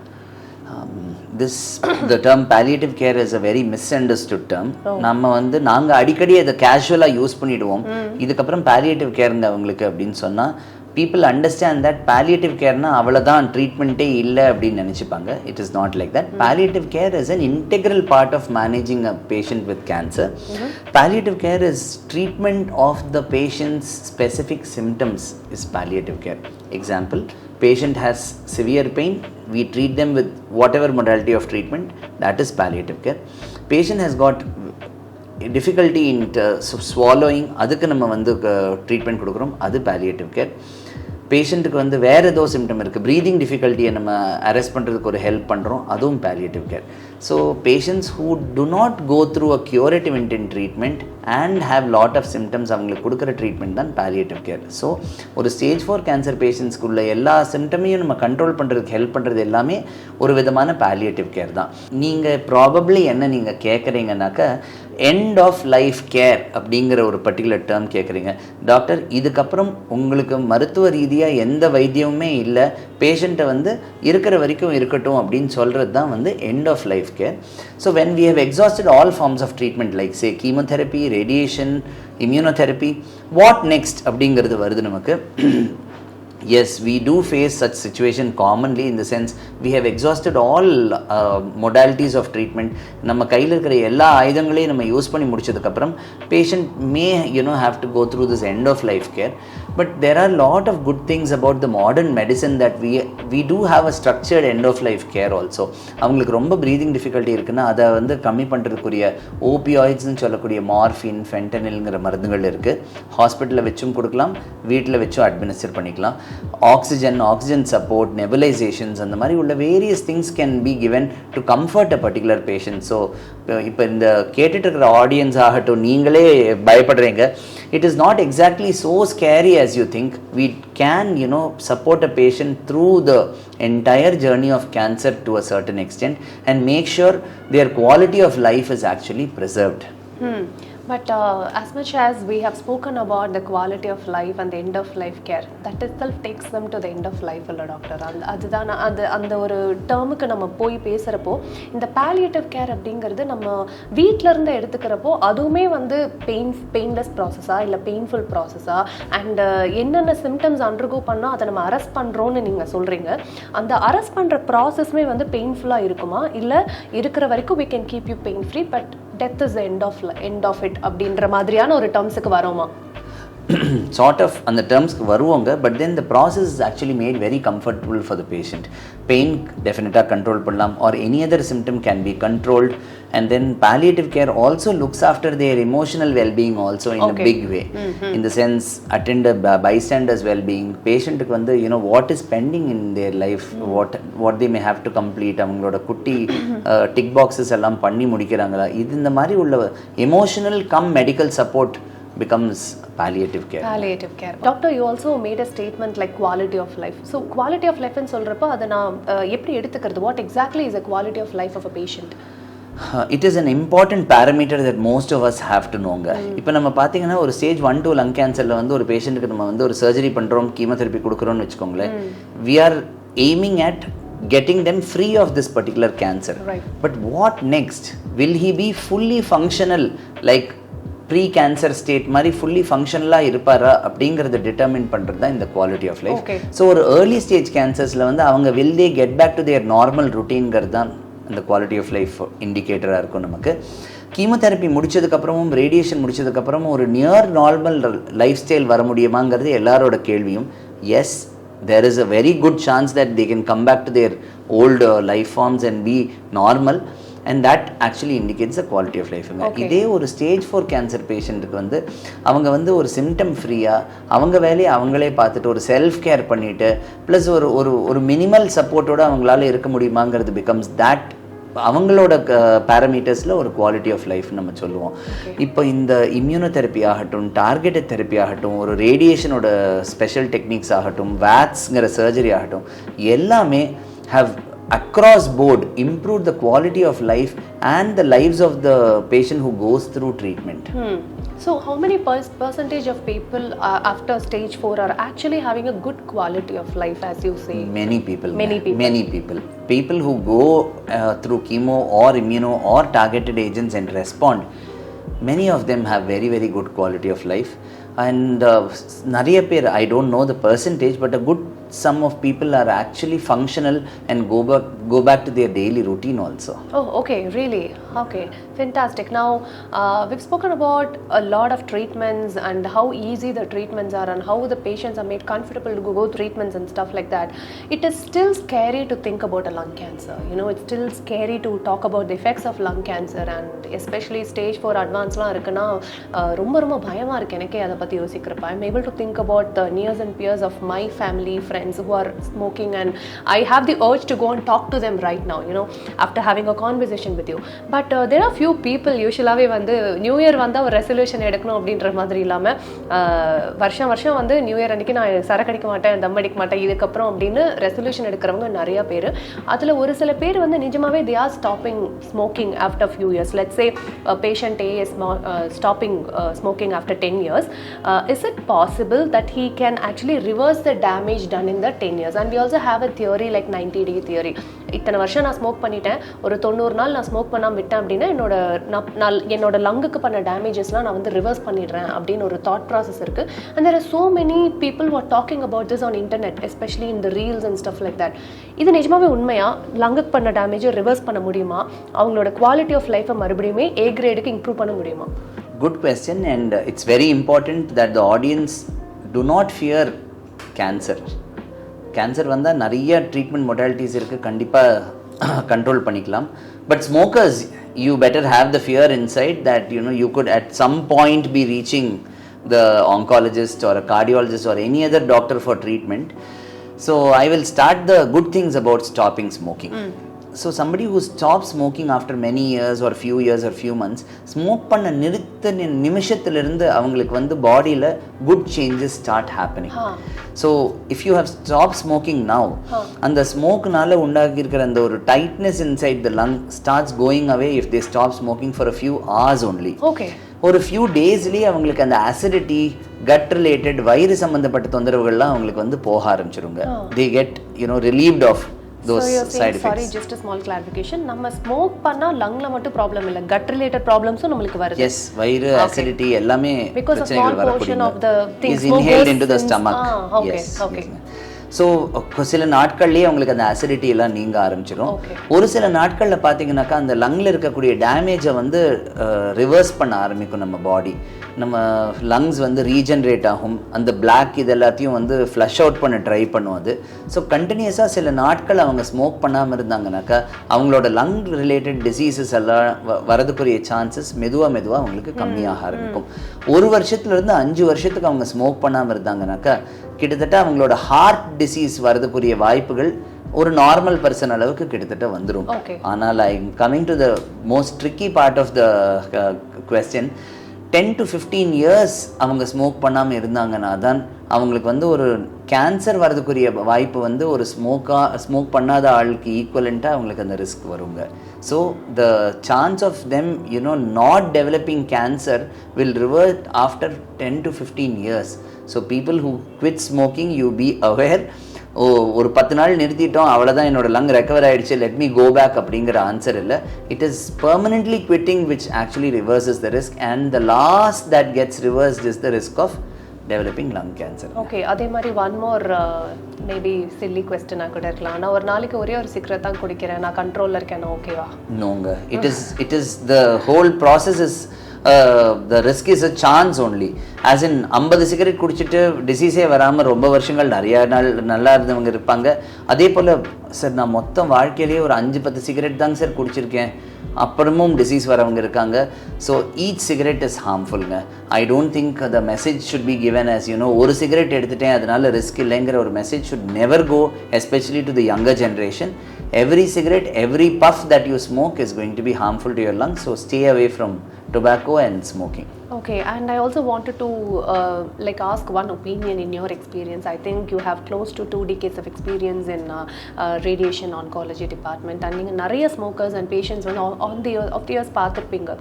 The term palliative care is a very misunderstood term. நம்ம வந்து நாங்க அடிக்கடி அதை கேஷுவலா யூஸ் பண்ணிடுவோம். இதுக்கப்புறம் palliative careங்க அவங்களுக்கு அப்படின்னு சொன்னா people understand that palliative careனா அவ்வளவுதான் ட்ரீட்மெண்ட்டே இல்லை அப்படின்னு நினைச்சுப்பாங்க. It is not like that. Palliative care is an integral part of managing a patient with cancer. Palliative care is treatment of the patient's specific symptoms is palliative care. Example, patient has severe pain, we treat them with whatever modality of treatment, that is palliative care. Patient has got difficulty in swallowing, அதுக்கு நம்ம வந்து treatment கொடுக்குறோம், அது palliative care. பேஷண்ட்டுக்கு வந்து வேறு ஏதோ symptom இருக்குது, ப்ரீதிங் டிஃபிகல்ட்டியை நம்ம அரெஸ்ட் பண்ணுறதுக்கு ஒரு ஹெல்ப் பண்ணுறோம், அதுவும் palliative care. So patients who do not go through a curative intent treatment and have lot of symptoms அவங்களுக்கு கொடுக்குற ட்ரீட்மெண்ட் தான் palliative care. ஸோ ஒரு ஸ்டேஜ் 4 கேன்சர் பேஷண்ட்ஸ்க்குள்ள எல்லா சிம்டமையும் நம்ம கண்ட்ரோல் பண்ணுறதுக்கு ஹெல்ப் பண்ணுறது எல்லாமே ஒரு விதமான palliative care தான். நீங்கள் ப்ராபப்ளி என்ன நீங்கள் கேட்குறீங்கன்னாக்கா எண்ட் ஆஃப் லைஃப் கேர் அப்படிங்கிற ஒரு பர்டிகுலர் டேர்ம் கேட்குறீங்க. டாக்டர், இதுக்கப்புறம் உங்களுக்கு மருத்துவ ரீதியாக எந்த வைத்தியமுமே இல்லை, பேஷண்ட்டை வந்து இருக்கிற வரைக்கும் இருக்கட்டும் அப்படின்னு சொல்கிறது தான் வந்து end of life care. So when we have exhausted all forms of treatment like say chemotherapy, radiation, immunotherapy, what next அப்படிங்கிறது வருது நமக்கு. Yes, we do face such situation commonly in the sense we have exhausted all modalities of treatment. நம்ம கையில் இருக்கிற எல்லா ஆயுதங்களையும் நம்ம use பண்ணி முடிச்சதுக்கப்புறம் patient may have to go through this end of life care. But there are a lot of good things about the modern medicine that we do have a structured end of life care also. அவங்களுக்கு ரொம்ப breathing difficulty இருக்குன்னா அதை வந்து கம்மி பண்ணுறதுக்குரிய ஓபியாய்ட்ஸ்ன்னு சொல்லக்கூடிய morphine, ஃபென்டனில்ங்கிற மருந்துகள் இருக்குது. ஹாஸ்பிட்டலில் வச்சும் கொடுக்கலாம், வீட்டில் வச்சும் அட்மினிஸ்டர் பண்ணிக்கலாம். ஆக்சிஜன் சப்போர்ட், நெபுலைசேஷன்ஸ், அந்த மாதிரி உள்ள various things can be given to comfort a particular patient. So இப்போ இந்த கேட்டுட்டு இருக்கிற ஆடியன்ஸ் ஆகட்டும், நீங்களே பயப்படுறீங்க, it is not exactly so scary as you think. We can support a patient through the entire journey of cancer to a certain extent and make sure their quality of life is actually preserved. But as much as we have spoken about the quality of life and the end of life care, that itself takes them to the end of life, doctor. அதுதான் அந்த ஒரு டேர்முக்கு நம்ம போய் பேசுகிறப்போ இந்த palliative care அப்படிங்கிறது நம்ம வீட்டில இருந்து எடுத்துக்கிறப்போ அதுவுமே வந்து பெயின்லெஸ் ப்ராசஸா இல்லை பெயின்ஃபுல் ப்ராசஸா அண்ட் என்னென்ன சிம்டம்ஸ் அண்டர்கோ பண்ணால் அதை நம்ம அரெஸ்ட் பண்ணுறோன்னு நீங்கள் சொல்கிறீங்க. அந்த அரெஸ்ட் பண்ணுற ப்ராசஸ்மே வந்து பெயின்ஃபுல்லாக இருக்குமா, இல்லை இருக்கிற வரைக்கும் we can keep you pain free but death is the end of it அப்படின்ற மாதிரியான ஒரு டேர்ம்ஸுக்கு வரோமா? sort of அந்த டேர்ம்ஸ்க்கு வருவாங்க. But then the process is actually made very comfortable for the patient. Pain டெஃபினட்டாக கண்ட்ரோல் பண்ணலாம், or any other symptom can be controlled. And then palliative care also looks after their emotional well-being also in a big way. In the sense attend a bystander's well-being. பேஷண்ட்டுக்கு வந்து what is pending in their life, what they may have to complete, அவங்களோட குட்டி tick boxes எல்லாம் பண்ணி முடிக்கிறாங்களா, இது இந்த மாதிரி உள்ள emotional come medical support becomes palliative care. Palliative care. Doctor, you also made a statement like quality of life. So quality of life ன்னு சொல்றப்ப அதை நான் எப்படி எடுத்துக்கிறது? What exactly is the quality of life of a patient? It is an important parameter that most of us have to knowங்க. இப்போ நம்ம பார்த்தீங்கன்னா ஒரு ஸ்டேஜ் 1-2 லங் கேன்சரில் வந்து ஒரு பேஷண்ட்டுக்கு நம்ம வந்து ஒரு சர்ஜரி பண்ணுறோம், கீமோதெரப்பி கொடுக்குறோம்னு வச்சுக்கோங்களேன். We are aiming at getting them free of this particular cancer. Right. But what next? Will he be fully functional like pre cancer state மாதிரி ஃபுல்லி ஃபங்க்ஷனலாக இருப்பாரா அப்படிங்கிறத டிட்டர்மின் பண்ணுறது தான் இந்த குவாலிட்டி ஆஃப் லைஃப். ஸோ ஒரு ஏர்லி ஸ்டேஜ் கேன்சர்ஸில் வந்து அவங்க will they get back to their normal ருட்டீன்கிறது தான் இந்த குவாலிட்டி ஆஃப் லைஃப் இண்டிகேட்டராக இருக்கும் நமக்கு. கீமோதெரப்பி முடிச்சதுக்கப்புறமும் ரேடியேஷன் முடிச்சதுக்கப்புறமும் ஒரு நியர் நார்மல் லைஃப் ஸ்டைல் வர முடியுமாங்கிறது எல்லாரோட கேள்வியும். Yes, there is a very good chance that they can come back to their old life forms and be normal. And that actually indicates the quality of life. இதே ஒரு stage 4 cancer பேஷண்ட்டுக்கு வந்து அவங்க வந்து ஒரு சிம்டம் ஃப்ரீயாக அவங்க வேலையை அவங்களே பார்த்துட்டு ஒரு செல்ஃப் கேர் பண்ணிவிட்டு ப்ளஸ் ஒரு மினிமல் சப்போர்ட்டோடு அவங்களால இருக்க முடியுமாங்கிறது பிகம்ஸ் தட் அவங்களோட பேராமீட்டர்ஸில் ஒரு குவாலிட்டி ஆஃப் லைஃப் நம்ம சொல்லுவோம். இப்போ இந்த இம்யூனோதெரப்பி ஆகட்டும், டார்கெட்டட் தெரப்பி ஆகட்டும், ஒரு ரேடியேஷனோட ஸ்பெஷல் டெக்னிக்ஸ் ஆகட்டும், வேட்ஸ்ங்கிற சர்ஜரி ஆகட்டும், எல்லாமே have across board improved the quality of life and the lives of the patient who goes through treatment. So how many percentage of people after stage 4 are actually having a good quality of life, as you say? Many people people who go through chemo or immuno or targeted agents and respond, many of them have very very good quality of life. And nariya per, I don't know the percentage, but a good sum of people are actually functional and go back to their daily routine also. Oh, okay, really? Okay, fantastic. Now we've spoken about a lot of treatments and how easy the treatments are and how the patients are made comfortable to go treatments and stuff like that. It is still scary to think about a lung cancer. It's still scary to talk about the effects of lung cancer, and especially stage 4 advanced-லாம் இருக்குன்னா ரொம்ப பயமா இருக்கு எனக்கே அதை பத்தி யோசிக்கிறப்ப. I'm able to think about the nears and peers of my family, friends who are smoking, and I have the urge to go and talk to them right now, after having a conversation with you. But there are few people usually வந்து new year வந்தா ஒரு resolution எடுக்கணும் அப்படின்ற மாதிரி இல்லாம வருஷம் வந்து new year அன்னைக்கு நான் சரக்கு அடிக்க மாட்டேன், தம் அடிக்க மாட்டேன் இதுக்கப்புறம் அப்படின்னு ரெசல்யூஷன் எடுக்கிறவங்க நிறைய பேர். அதுல ஒரு சில பேர் வந்து நிஜமாவே they are stopping smoking after few years. Let's say patient A is stopping smoking after 10 years. Is it possible that he can actually reverse the damage done in the 10 years? And we also have a theory like 90-day theory. இத்தனை வருஷம் நான் smoke பண்ணிட்டேன், ஒரு 90 நாள் நான் smoke பண்ணாம விட்டேன் அப்படின்னா என்னோட லங்குக்கு பண்ண டேமேஜஸ்லாம் நான் வந்து ரிவர்ஸ் பண்ணிடுறேன் அப்படின்னு ஒரு தாட் ப்ராசஸ் இருக்கு. And there are so many people who are talking about this on internet, especially in the reels and stuff like that. இது நிஜமாவே உண்மையா? லங்குக்கு பண்ண டேமேஜை ரிவர்ஸ் பண்ண முடியுமா? அவங்களோட குவாலிட்டி ஆஃப் லைஃபை மறுபடியுமே A கிரேடுக்கு இம்ப்ரூவ் பண்ண முடியுமா? Good question, and it's very important that the audience do not fear cancer. Cancer வந்தால் நிறைய ட்ரீட்மெண்ட் மொடாலிட்டிஸ் இருக்குது, கண்டிப்பாக கண்ட்ரோல் பண்ணிக்கலாம். But smokers, you better have the fear inside that you could at some point be reaching the oncologist or a cardiologist or any other doctor for treatment. So I will start the good things about stopping smoking. So somebody who stops smoking after many years or few years or few months, smoke பண்ண நிறுத்த நிமிஷத்திலிருந்து அவங்களுக்கு வந்து பாடியில் good changes start happening. So if you have stopped smoking now, அந்த ஸ்மோக்னால உண்டாகி இருக்கிற அந்த ஒரு tightness inside the lung starts going away if they stop smoking for a few hours only. Okay. ஒரு ஃபியூ டேஸ்லேயே அவங்களுக்கு அந்த அசிடிட்டி கட் ரிலேட்டட் வயிறு சம்மந்தப்பட்ட தொந்தரவுகள்லாம் அவங்களுக்கு வந்து போக ஆரம்பிச்சிருங்க. They get relieved of those side effects. Sorry, just a small clarification. நம்ம ஸ்மோக் பண்ணா லங்ல மட்டும் ப்ராப்ளம் இல்ல, கட் ரிலேட்டட் ப்ராப்ளம்ஸும் நமக்கு வருது. Yes, வயிறு அசிடிட்டி எல்லாமே because a small portion of the things is inhaled into the stomach. Okay, yes, okay. So சில நாட்கள்லேயே அவங்களுக்கு அந்த அசிடிட்டி எல்லாம் நீங்க ஆரம்பிச்சிடும். ஒரு சில நாட்களில் பார்த்தீங்கன்னாக்கா அந்த லங்கில் இருக்கக்கூடிய டேமேஜை வந்து ரிவர்ஸ் பண்ண ஆரம்பிக்கும் நம்ம பாடி. நம்ம லங்ஸ் வந்து ரீஜென்ரேட் ஆகும், அந்த பிளாக் இது எல்லாத்தையும் வந்து ஃப்ளஷ் அவுட் பண்ண ட்ரை பண்ணும் அது. ஸோ கண்டினியூஸாக சில நாட்கள் அவங்க ஸ்மோக் பண்ணாமல் இருந்தாங்கனாக்கா அவங்களோட லங் ரிலேட்டட் டிசீசஸ் எல்லாம் வரதுக்குரிய சான்சஸ் மெதுவாக அவங்களுக்கு கம்மியாக ஆரம்பிக்கும். 1 வருஷத்துலேருந்து 5 வருஷத்துக்கு அவங்க ஸ்மோக் பண்ணாமல் இருந்தாங்கனாக்கா கிட்டத்தட்ட அவங்களோட ஹார்ட் டிசீஸ் வரதுக்குரிய வாய்ப்புகள் ஒரு நார்மல் பர்சன் அளவுக்கு கிட்டத்தட்ட வந்துடும். ஆனால் I am coming to the most tricky part of the question. 10 to 15 years அவங்க ஸ்மோக் பண்ணாமல் இருந்தாங்கன்னா தான் அவங்களுக்கு வந்து ஒரு கேன்சர் வரதுக்குரிய வாய்ப்பு வந்து ஒரு ஸ்மோக் பண்ணாத ஆளுக்கு ஈக்குவலண்ட்டாக அவங்களுக்கு அந்த ரிஸ்க் வருங்க. So the chance of them not developing cancer will revert after 10 to 15 years. So people who quit smoking, you be aware. ஒரு 10 நாள் நிறுத்திட்டோம் அவ்வளோதான் என்னோட லங் ரெக்கவர் ஆகிடுச்சு, லெட் மீ கோ பேக் அப்படிங்கிற ஆன்சர் இல்லை. It is permanently quitting which actually reverses the risk, and the last that gets reversed is the risk of developing lung cancer. Okay, அதே மாதிரி ஒன் மோர் maybe chilli கொஸ்டினாக கூட இருக்கலாம். நான் ஒரு நாளைக்கு ஒரே ஒரு சிகரெட் தான் குடிக்கிறேன், நான் கண்ட்ரோலில் இருக்கேன், ஓகேவா? நோங்க, it is the whole process is the risk is a chance only. as in 50 cigarette குடிச்சிட்டு டிசீஸே வராமல் ரொம்ப வருஷங்கள் நிறையா நாள் நல்லா இருந்தவங்க இருப்பாங்க. அதே போல் சார் நான் மொத்தம் வாழ்க்கையிலேயே ஒரு 5-10 சிகரெட் தாங்க சார் குடிச்சிருக்கேன், அப்புறமும் டிசீஸ் வரவங்க இருக்காங்க. ஸோ ஈச் சிகரெட் இஸ் ஹார்ம்ஃபுல்ங்க. I don't think the message should be given as ஒரு சிகரெட் எடுத்துட்டேன் அதனால ரிஸ்க் இல்லைங்கிற ஒரு message should never go, especially to the younger generation. Every cigarette, every puff that you smoke is going to be harmful to your lungs. So stay away from tobacco and smoking. Okay, and I also wanted to ask one opinion in your experience. I think you have close to 2 decades of experience in radiation oncology department, and you நிறைய smokers and patients on the years பார்த்திருப்பீங்க.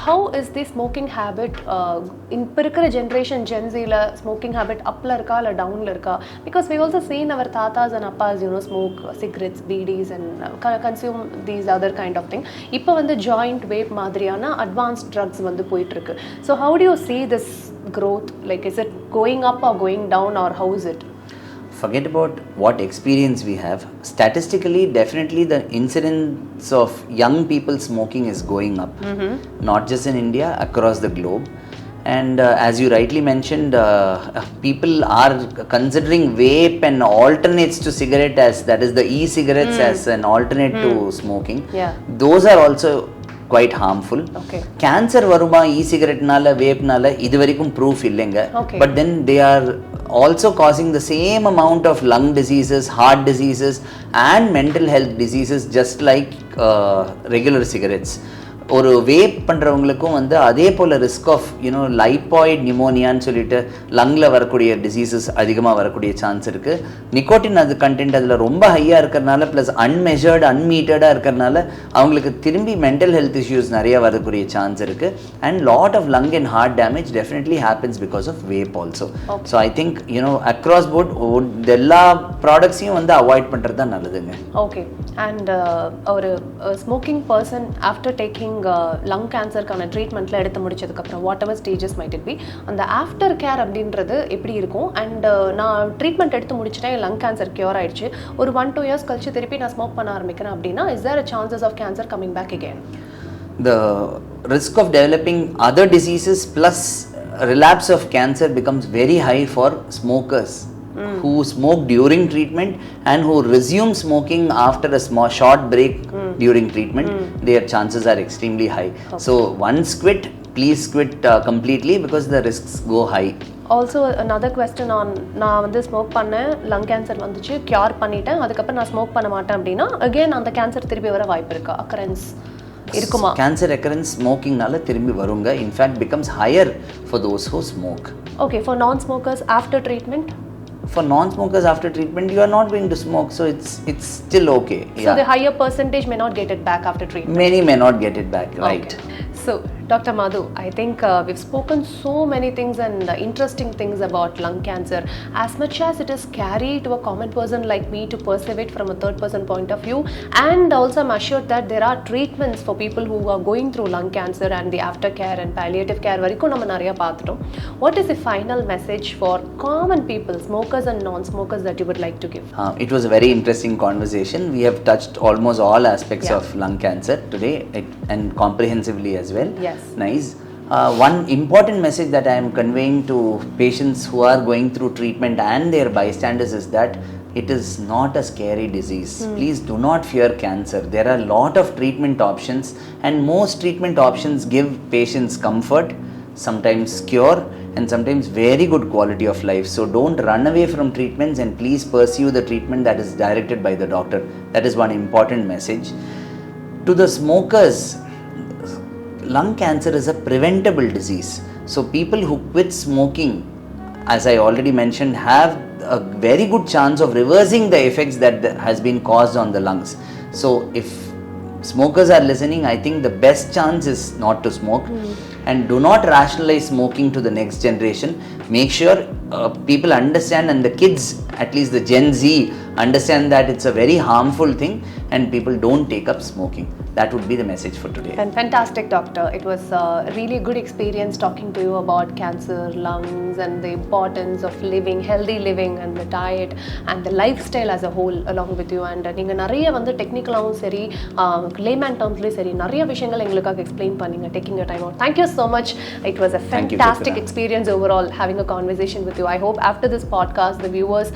How is the smoking habit in இருக்கிற generation Gen Z ல smoking habit upல இருக்கா இல்ல downல இருக்கா? Because we also seen our tatas and appas smoke cigarettes, BDs and consume these other kind of thing. இப்போ வந்து joint vape மாதிரியான advanced drugs வந்து போயிட்டு இருக்கு. So how do you see this growth? Like, is it going up or going down, or how is it? Forget about what experience we have. Statistically, definitely the incidence of young people smoking is going up. Not just in India, across the globe. And as you rightly mentioned, people are considering vape and alternates to cigarette, as that is the e-cigarettes as an alternate to smoking. Yeah. Those are also quite harmful. Cancer varuma e-cigarette nala vape nala idu varaikum proof illenga. But then they are also causing the same amount of lung diseases, heart diseases and mental health diseases just like regular cigarettes. ஒரு vape பண்ணுறவங்களுக்கும் வந்து அதே போல் risk of லைப்பாய்ட் நிமோனியான்னு சொல்லிட்டு லங்கில் வரக்கூடிய diseases அதிகமாக வரக்கூடிய chance இருக்குது. Nicotine அது content அதில் ரொம்ப ஹையாக இருக்கிறனால ப்ளஸ் அன்மெஷர்டு அன்மீட்டடாக இருக்கிறனால அவங்களுக்கு திரும்பி மென்டல் ஹெல்த் இஷ்யூஸ் நிறையா வரக்கூடிய சான்ஸ் இருக்குது. And lot of lung and heart damage definitely happens because of vape also. So I think across board எல்லா ப்ராடக்ட்ஸையும் வந்து அவாய்ட் பண்ணுறது தான் நல்லதுங்க. ஓகே, அண்ட் ஒரு smoking person after taking lung கேன்சருக்கான ட்ரீட்மெண்ட்ல எடுத்து முடிச்சதுக்கப்புறம் whatever stages might it be, அந்த ஆஃப்டர் கேர் அப்படின்றது எப்படி இருக்கும்? அண்ட் நான் ட்ரீட்மெண்ட் எடுத்து முடிச்சிட்டேன், லங் கேன்சர் கியூர் ஆயிடுச்சு, ஒரு 1-2 இயர்ஸ் கழிச்சு திருப்பி நான் ஸ்மோக் பண்ண ஆரம்பிக்கிறேன் அப்படின்னா, is there a chances of cancer coming back again? The risk of developing other diseases plus relapse of cancer becomes very high for smokers who smoke during treatment and who resume smoking after a short break during treatment. Their chances are extremely high. So once quit, please quit completely because the risks go high. Also another question on, நான் வந்து smoke பண்ணேன், lung cancer வந்துச்சு, cure பண்ணிட்டேன், அதுக்கப்புறம் நான் smoke பண்ண மாட்டேன் அப்படின்னா அகைன் அந்த கேன்சர் திருப்பி வர வாய்ப்பு இருக்கா? அக்கரன்ஸ் இருக்குமா? கேன்சர் அக்கரன்ஸ் ஸ்மோக்கிங்னால திரும்பி வருங்க. In fact becomes higher for those who smoke. Okay, for non-smokers after treatment? For non-smokers after treatment, you are not going to smoke, so it's still okay. So the higher percentage may not get it back after treatment. Many may not get it back, right? Okay. So Dr. Madhu, I think we've spoken so many things and interesting things about lung cancer. As much as it is scary to a common person like me to perceive it from a third person point of view, and also I'm assured that there are treatments for people who are going through lung cancer and the aftercare and palliative care varaikum nama nariya paathutom. What is the final message for common people, smokers and non-smokers, that you would like to give? It was a very interesting conversation. We have touched almost all aspects of lung cancer today, and comprehensively as well. Yes. Nice. One important message that I am conveying to patients who are going through treatment and their bystanders is that it is not a scary disease. Please do not fear cancer. There are a lot of treatment options, and most treatment options give patients comfort, sometimes cure, and sometimes very good quality of life. So don't run away from treatments, and please pursue the treatment that is directed by the doctor. That is one important message. To the smokers, lung cancer is a preventable disease. So people who quit smoking, as I already mentioned, have a very good chance of reversing the effects that has been caused on the lungs. So if smokers are listening, I think the best chance is not to smoke. And do not rationalize smoking to the next generation. Make sure people understand, and the kids, at least the Gen Z, understand that it's a very harmful thing, and people don't take up smoking. That would be the message for today. And fantastic, doctor. It was a really good experience talking to you about cancer, lungs, and the importance of living, healthy living, and the diet, and the lifestyle as a whole along with you. And நீங்க நிறைய வந்து டெக்னிக்கலாகவும் சரி, layman termsலயும் சரி, நிறைய விஷயங்கள் எங்களுக்காக explain பண்ணீங்க, taking your time out. Thank you so much. It was a fantastic experience overall having a conversation with you. I hope after this podcast, the viewers,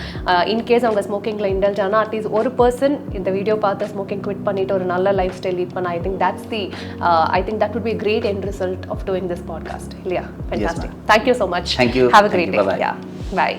in case அவங்க ஸ்மோக்கிங்ல indulge ஆனா, at least ஒரு person இந்த video பார்த்து smoking quit பண்ணிட்டு ஒரு நல்ல life style lead பண்ண, I think that's the I think that would be a great end result of doing this podcast. Yeah, fantastic. Yes, thank you so much. Thank you. Have a great day. Bye-bye. Yeah, bye.